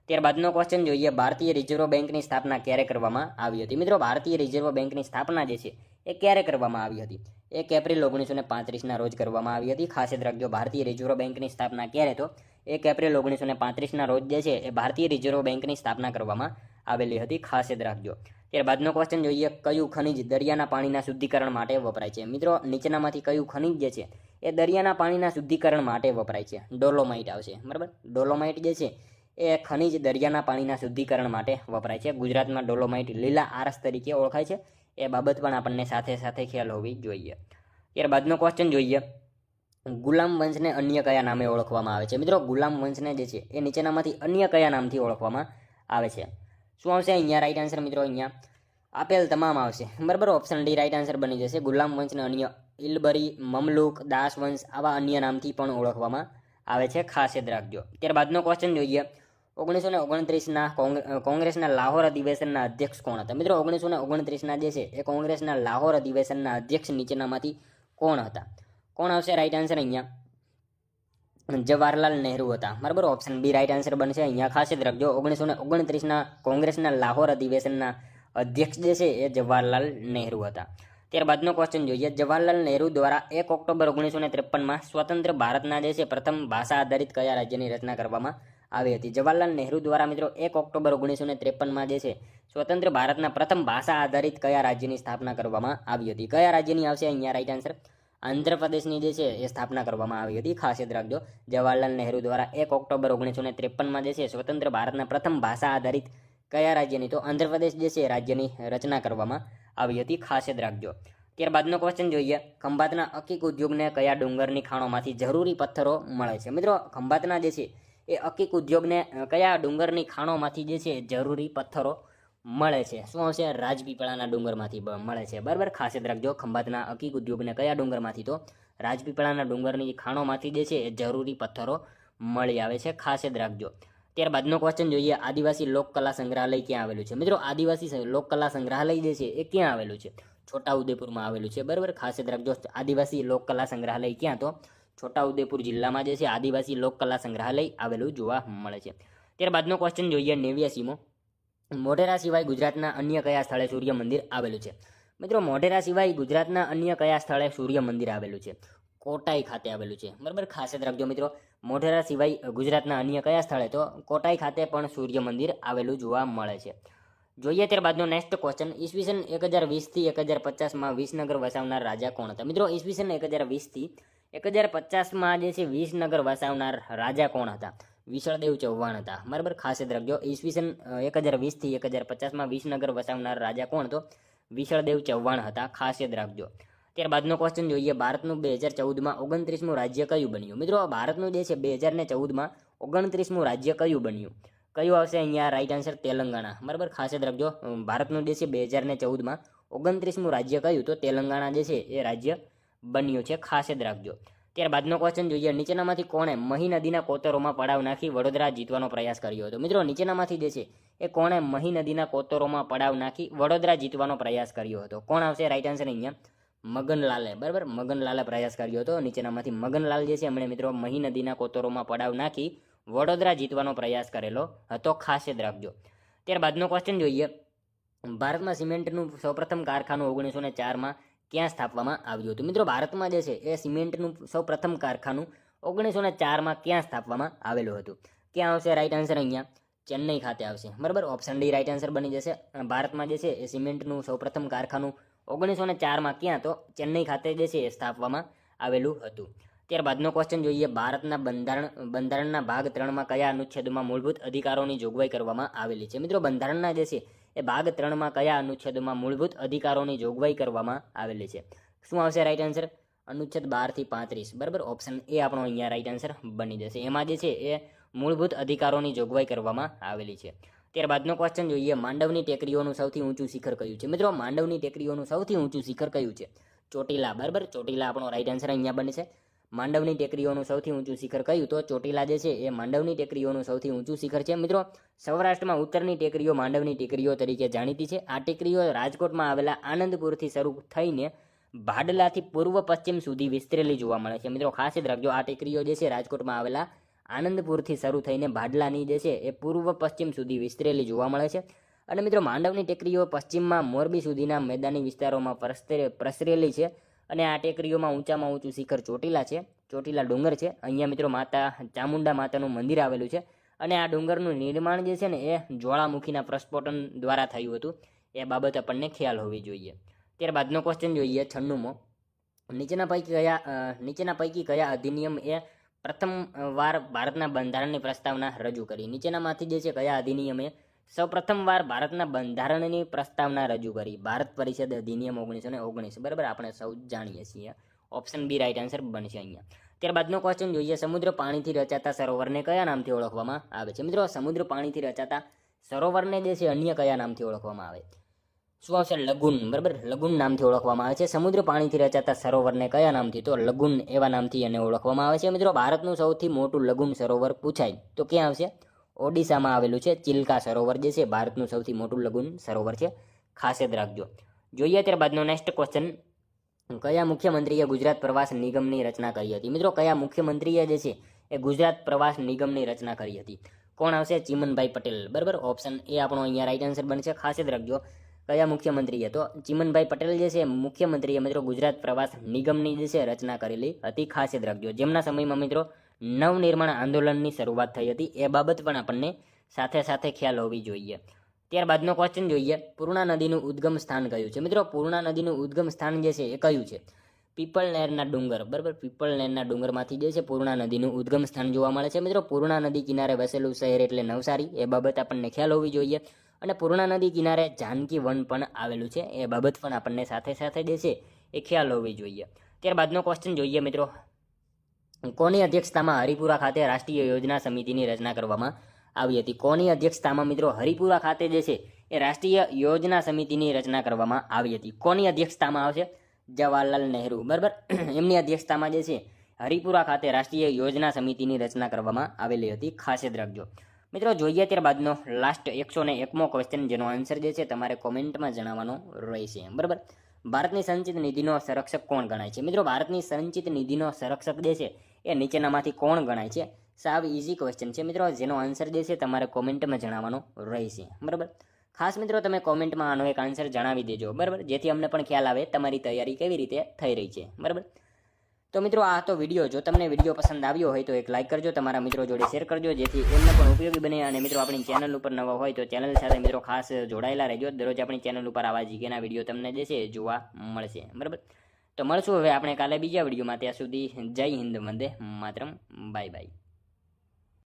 ત્યારબાદનો ક્વેશ્ચન જોઈએ, ભારતીય રિઝર્વ બેંકની સ્થાપના ક્યારે કરવામાં આવી હતી? મિત્રો ભારતીય રિઝર્વ બેંકની સ્થાપના જે છે એ ક્યારે કરવામાં આવી હતી? 1 એપ્રિલ 1935ના રોજ કરવામાં આવી હતી. ખાસ યાદ રાખજો. ભારતીય રિઝર્વ બેંકની સ્થાપના ક્યારે? તો 1 એપ્રિલ 1935ના રોજ જે છે એ ભારતીય રિઝર્વ બેંકની સ્થાપના કરવામાં આવેલી હતી. ખાસ યાદ રાખજો. ત્યારબાદનો ક્વેશ્ચન જોઈએ, કયું ખનિજ દરિયાના પાણીના શુદ્ધિકરણ માટે વપરાય છે? મિત્રો નીચેનામાંથી કયું ખનિજ જે છે એ દરિયાના પાણીના શુદ્ધિકરણ માટે વપરાય છે? ડોલોમાઇટ આવશે, બરાબર. ડોલોમાઇટ જે છે એ ખનિજ દરિયાના પાણીના શુદ્ધિકરણ માટે વપરાય છે. ગુજરાતમાં ડોલોમાઇટ લીલા આરસ તરીકે ઓળખાય છે. એ બાબત પણ આપણને સાથે સાથે ખ્યાલ હોવી જોઈએ. ત્યારબાદનો ક્વેશ્ચન જોઈએ, ગુલામ વંશને અન્ય કયા નામે ઓળખવામાં આવે છે? મિત્રો ગુલામ વંશને જે છે એ નીચેનામાંથી અન્ય કયા નામથી ઓળખવામાં આવે છે? શું આવશે અહીંયા રાઈટ આન્સર? મિત્રો અહીંયા આપેલ તમામ આવશે, બરાબર. ઓપ્શન ડી રાઈટ આન્સર બની જશે. ગુલામ વંશને અન્ય ઇલબરી, મમલુક, દાસ વંશ આવા અન્ય નામથી પણ ઓળખવામાં આવે છે. ખાસ યાદ રાખજો. ત્યારબાદનો ક્વેશ્ચન જોઈએ, 1929ના કોંગ્રેસના લાહોર અધિવેશનના અધ્યક્ષ કોણ હતા? મિત્રો 1929ના જે છે એ કોંગ્રેસના લાહોર અધિવેશનના અધ્યક્ષ નીચેનામાંથી કોણ હતા? કોણ આવશે રાઈટ આન્સર અહીંયા? જવાહરલાલ નહેરુ હતા, બરાબર. ઓપ્શન બી રાઈટ આન્સર બનશે અહીંયા. ખાસ યાદ રાખજો. 1929ના કોંગ્રેસના લાહોર અધિવેશનના અધ્યક્ષ જે છે એ જવાહરલાલ નહેરુ હતા. ત્યારબાદનો ક્વેશ્ચન જોઈએ, જવાહરલાલ નહેરુ દ્વારા 1 ઓક્ટોબર 1953માં સ્વતંત્ર ભારતના જે છે પ્રથમ ભાષા આધારિત કયા રાજ્યની રચના કરવામાં આવી હતી? જવાહરલાલ નહેરુ દ્વારા મિત્રો 1 ઓક્ટોબર 1953માં જે છે સ્વતંત્ર ભારતના પ્રથમ ભાષા આધારિત કયા રાજ્યની સ્થાપના કરવામાં આવી હતી? કયા રાજ્યની આવશે અહીંયા રાઈટ આન્સર? આંધ્રપ્રદેશની જે છે એ સ્થાપના કરવામાં આવી હતી. ખાસ યાદ રાખજો. જવાહરલાલ નહેરુ દ્વારા 1 ઓક્ટોબર 1953માં જે છે સ્વતંત્ર ભારતના પ્રથમ ભાષા આધારિત કયા રાજ્યની? તો આંધ્રપ્રદેશ જે છે રાજ્યની રચના કરવામાં આવી હતી. ખાસ યાદ રાખજો. ત્યારબાદનો ક્વેશ્ચન જોઈએ, ખંભાતના અકીક ઉદ્યોગને કયા ડુંગરની ખાણોમાંથી જરૂરી પથ્થરો મળે છે? મિત્રો ખંભાતના જે છે એ અકીક ઉદ્યોગને કયા ડુંગરની ખાણોમાંથી જે છે જરૂરી પથ્થરો મળે છે. શું આવશે? રાજપીપળાના ડુંગરમાંથી મળે છે. બરાબર, ખાસ યાદ રાખજો. ખંભાતના અકીક ઉદ્યોગને કયા ડુંગરમાંથી? તો રાજપીપળાના ડુંગરની ખાણોમાંથી જે છે એ જરૂરી પથ્થરો મળી આવે છે. ખાસ યાદ રાખજો. ત્યારબાદનો ક્વેશ્ચન જોઈએ, આદિવાસી લોકકલા સંગ્રહાલય ક્યાં આવેલું છે? મિત્રો, આદિવાસી લોકકલા સંગ્રહાલય જે છે એ ક્યાં આવેલું છે? છોટાઉદેપુરમાં આવેલું છે. બરાબર, ખાસ યાદ રાખજો. આદિવાસી લોકકલા સંગ્રહાલય ક્યાં? તો છોટાઉદેપુર જિલ્લામાં જે છે આદિવાસી લોકકલા સંગ્રહાલય આવેલું જોવા મળે છે. ત્યારબાદનો ક્વેશ્ચન જોઈએ 89મો, મોઢેરા સિવાય ગુજરાતના અન્ય કયા સ્થળે સૂર્ય મંદિર આવેલું છે? મિત્રો, મોઢેરા સિવાય ગુજરાતના અન્ય કયા સ્થળે સૂર્ય મંદિર આવેલું છે? કોટાઈ ખાતે આવેલું છે. બરાબર, ખાસ યાદ રાખજો મિત્રો. મોઢેરા સિવાય ગુજરાતના અન્ય કયા સ્થળે? તો કોટાઈ ખાતે પણ સૂર્ય મંદિર આવેલું જોવા મળે છે. જોઈએ ત્યારબાદનો નેક્સ્ટ ક્વેશ્ચન, ઈસવીસન 1020 થી 1050માં વિસનગર વસાવનાર રાજા કોણ હતા? મિત્રો, ઈસવીસન 1020 થી 1050માં જે છે વિસનગર વસાવનાર રાજા કોણ હતા? વિશળદેવ ચૌહાણ હતા. બરાબર, ખાસ યાદ રાખજો. ઈસવીસન 1020 થી 1050માં વિસનગર વસાવનાર રાજા કોણ? તો વિશળદેવ ચૌહાણ હતા. ખાસ યાદ રાખજો. ત્યારબાદનો ક્વેશ્ચન જોઈએ, ભારતનું 2014માં 29મું રાજ્ય કયું બન્યું? મિત્રો, ભારતનું જે છે 2014માં 29મું રાજ્ય કયું બન્યું? કયું આવશે અહીંયા? Right answer Telangana. બરાબર, ખાસ યાદ રાખજો. ભારતનું જે છે 2014માં 29મું રાજ્ય કયું? તો તેલંગાણા જે છે એ રાજ્ય બન્યું છે. ખાસ યાદ રાખજો. ત્યારબાદનો ક્વેશ્ચન જોઈએ, નીચેનામાંથી કોણે મહી નદીના કોતરોમાં પડાવ નાખી વડોદરા જીતવાનો પ્રયાસ કર્યો હતો? મિત્રો, નીચેનામાંથી જે છે એ કોણે મહી નદીના કોતરોમાં પડાવ નાખી વડોદરા જીતવાનો પ્રયાસ કર્યો હતો? કોણ આવશે? રાઈટ આન્સર અહીંયા મગનલાલે. બરાબર, મગનલાલે પ્રયાસ કર્યો હતો. નીચેનામાંથી મગનલાલ જે છે એમણે મિત્રો મહી નદીના કોતરોમાં પડાવ નાખી વડોદરા જીતવાનો પ્રયાસ કરેલો હતો. ખાસ યાદ રાખજો. ત્યારબાદનો ક્વેશ્ચન જોઈએ, ભારતમાં સિમેન્ટનું સૌપ્રથમ કારખાનું 1904માં ક્યાં સ્થાપવામાં આવ્યું હતું? મિત્રો, ભારતમાં જે છે એ સિમેન્ટનું સૌપ્રથમ કારખાનું 1904માં ક્યાં સ્થાપવામાં આવેલું હતું? ક્યાં આવશે? રાઈટ આન્સર અહીંયા ચેન્નઈ ખાતે આવશે. બરાબર, ઓપ્શન ડી રાઈટ આન્સર બની જશે. ભારતમાં જે છે એ સિમેન્ટનું સૌપ્રથમ કારખાનું 1904માં ક્યાં? તો ચેન્નઈ ખાતે જે છે એ સ્થાપવામાં આવેલું હતું. ત્યારબાદનો ક્વેશ્ચન જોઈએ, ભારતના બંધારણના ભાગ 3માં કયા અનુચ્છેદમાં મૂળભૂત અધિકારોની જોગવાઈ કરવામાં આવેલી છે? મિત્રો, બંધારણના જે છે એ ભાગ 3માં કયા અનુચ્છેદમાં મૂળભૂત અધિકારોની જોગવાઈ કરવામાં આવેલી છે? શું આવશે? રાઈટ આન્સર અનુચ્છેદ 12 થી 35. બરાબર, ઓપ્શન એ આપણો અહીંયા રાઈટ આન્સર બની જશે. એમાં જે છે એ મૂળભૂત અધિકારોની જોગવાઈ કરવામાં આવેલી છે. ત્યારબાદનો ક્વેશ્ચન જોઈએ, માંડવની ટેકરીઓનું સૌથી ઊંચું શિખર કયું છે? મિત્રો, માંડવની ટેકરીઓનું સૌથી ઊંચું શિખર કયું છે? ચોટીલા. બરાબર, ચોટીલા આપણો રાઈટ આન્સર અહીંયા બને છે. માંડવની ટેકરીઓનું સૌથી ઊંચું શિખર કયું? તો ચોટીલા જે છે એ માંડવની ટેકરીઓનું સૌથી ઊંચું શિખર છે. મિત્રો, સૌરાષ્ટ્રમાં ઉત્તરની ટેકરીઓ માંડવની ટેકરીઓ તરીકે જાણીતી છે. આ ટેકરીઓ રાજકોટમાં આવેલા આનંદપુરથી શરૂ થઈને ભાડલાથી પૂર્વ પશ્ચિમ સુધી વિસ્તરેલી જોવા મળે છે. મિત્રો, ખાસ યાદ રાખજો, આ ટેકરીઓ જે છે રાજકોટમાં આવેલા આનંદપુરથી શરૂ થઈને ભાડલાની જે છે એ પૂર્વ પશ્ચિમ સુધી વિસ્તરેલી જોવા મળે છે. અને મિત્રો, માંડવની ટેકરીઓ પશ્ચિમમાં મોરબી સુધીના મેદાની વિસ્તારોમાં પ્રસરેલી છે. અને આ ટેકરીઓમાં ઊંચામાં ઊંચું શિખર ચોટીલા છે. ચોટીલા ડુંગર છે. અહીંયા મિત્રો માતા ચામુંડા માતાનું મંદિર આવેલું છે. અને આ ડુંગરનું નિર્માણ જે છે ને એ જ્વાળામુખીના પ્રસ્ફોટન દ્વારા થયું હતું. એ બાબત આપણને ખ્યાલ હોવી જોઈએ. ત્યારબાદનો ક્વેશ્ચન જોઈએ 96મો, નીચેના પૈકી કયા અધિનિયમ એ પ્રથમ વાર ભારતના બંધારણની પ્રસ્તાવના રજૂ કરી? નીચેનામાંથી જે છે કયા અધિનિયમે સૌ પ્રથમ વાર ભારતના બંધારણની પ્રસ્તાવના રજૂ કરી? ભારત પરિષદ અધિનિયમ 1919. બરાબર, આપણે સૌ જાણીએ છીએ. ઓપ્શન બી રાઈટ આન્સર બનશે અહીંયા. ત્યારબાદનો ક્વેશ્ચન જોઈએ, સમુદ્ર પાણીથી રચાતા સરોવરને કયા નામથી ઓળખવામાં આવે છે? મિત્રો, સમુદ્ર પાણીથી રચાતા સરોવરને જે છે અન્ય કયા નામથી ઓળખવામાં આવે? શું આવશે? લગુન. બરાબર, લગુન નામથી ઓળખવામાં આવે છે. સમુદ્ર પાણીથી રચાતા સરોવરને કયા નામથી? તો લગુન એવા નામથી એને ઓળખવામાં આવે છે. મિત્રો, ભારતનું સૌથી મોટું લગુન સરોવર પૂછાય તો ક્યાં આવશે? ઓડિશામાં આવેલું છે. ચિલ્કા સરોવર જે છે ભારતનું સૌથી મોટું લગુન સરોવર છે. ખાસ યાદ રાખજો. જોઈએ ત્યારબાદનો નેક્સ્ટ ક્વેશ્ચન, કયા મુખ્યમંત્રીએ ગુજરાત પ્રવાસ નિગમની રચના કરી હતી? મિત્રો, કયા મુખ્યમંત્રીએ જે છે એ ગુજરાત પ્રવાસ નિગમની રચના કરી હતી? કોણ આવશે? ચીમનભાઈ પટેલ. બરાબર, ઓપ્શન એ આપણો અહીંયા રાઈટ આન્સર બનશે. ખાસ યાદ રાખજો, કયા મુખ્યમંત્રીએ? તો ચીમનભાઈ પટેલ જે છે મુખ્યમંત્રીએ મિત્રો ગુજરાત પ્રવાસ નિગમની જે છે રચના કરેલી હતી. ખાસ યાદ રાખજો. જેમના સમયમાં મિત્રો નવનિર્માણ આંદોલનની શરૂઆત થઈ હતી. એ બાબત પણ આપણને સાથે સાથે ખ્યાલ હોવી જોઈએ. ત્યારબાદનો ક્વેશ્ચન જોઈએ, પૂર્ણા નદીનું ઉદ્ગમ સ્થાન કયું છે? મિત્રો, પૂર્ણા નદીનું ઉદ્ગમ સ્થાન જે છે એ કયું છે? પીપળ નહેરના ડુંગર. બરાબર, પીપળ નહેરના ડુંગરમાંથી જે છે પૂર્ણા નદીનું ઉદ્ગમ સ્થાન જોવા મળે છે. મિત્રો, પૂર્ણા નદી કિનારે વસેલું શહેર એટલે નવસારી. એ બાબત આપણને ખ્યાલ હોવી જોઈએ. અને પૂર્ણા નદી કિનારે જાનકી વન પણ આવેલું છે. એ બાબત પણ આપણને સાથે સાથે જે છે એ ખ્યાલ હોવી જોઈએ. ત્યારબાદનો ક્વેશ્ચન જોઈએ મિત્રો, કોની અધ્યક્ષતામાં હરિપુરા ખાતે રાષ્ટ્રીય યોજના સમિતિની રચના કરવામાં આવી હતી? કોની અધ્યક્ષતામાં મિત્રો હરિપુરા ખાતે જે છે એ રાષ્ટ્રીય યોજના સમિતિની રચના કરવામાં આવી હતી. કોની અધ્યક્ષતામાં આવશે? જવાહરલાલ નહેરુ. બરાબર. એમની અધ્યક્ષતામાં જે છે હરિપુરા ખાતે રાષ્ટ્રીય યોજના સમિતિની રચના કરવામાં આવેલી હતી. ખાસ યાદ રાખજો મિત્રો. જોઈએ ત્યારબાદનો લાસ્ટ 101મો ક્વેશ્ચન, જેનો આન્સર જે છે તમારે કોમેન્ટમાં જણાવવાનો રહેશે. બરાબર. ભારતની સંચિત નિધિનો સંરક્ષક કોણ ગણાય છે? મિત્રો, ભારતની સંચિત નિધિનો સંરક્ષક જે છે એ નીચેનામાંથી કોણ ગણાય છે? સાવ ઇઝી ક્વેશ્ચન છે મિત્રો, જેનો આન્સર જે છે તમારે કોમેન્ટમાં જણાવવાનો રહેશે. બરાબર. ખાસ મિત્રો તમે કોમેન્ટમાં આનો એક આન્સર જણાવી દેજો. બરાબર, જેથી અમને પણ ખ્યાલ આવે તમારી તૈયારી કેવી રીતે થઈ રહી છે. બરાબર. તો મિત્રો, આ હતો વિડીયો. જો તમને વિડીયો પસંદ આવ્યો હોય તો એક લાઇક કરજો, તમારા મિત્રો જોડે શેર કરજો, જેથી એમને પણ ઉપયોગી બને. અને મિત્રો, આપણી ચેનલ ઉપર નવા હોય તો ચેનલ સાથે મિત્રો ખાસ જોડાયેલા રહેજો. દરરોજ આપણી ચેનલ ઉપર આવા જીકેના વિડીયો તમને જે છે જોવા મળશે. બરાબર. તો મળશું હવે આપણે કાલે બીજા વિડીયોમાં. ત્યાં સુધી જય હિન્દ, વંદે માતરમ. Bye by.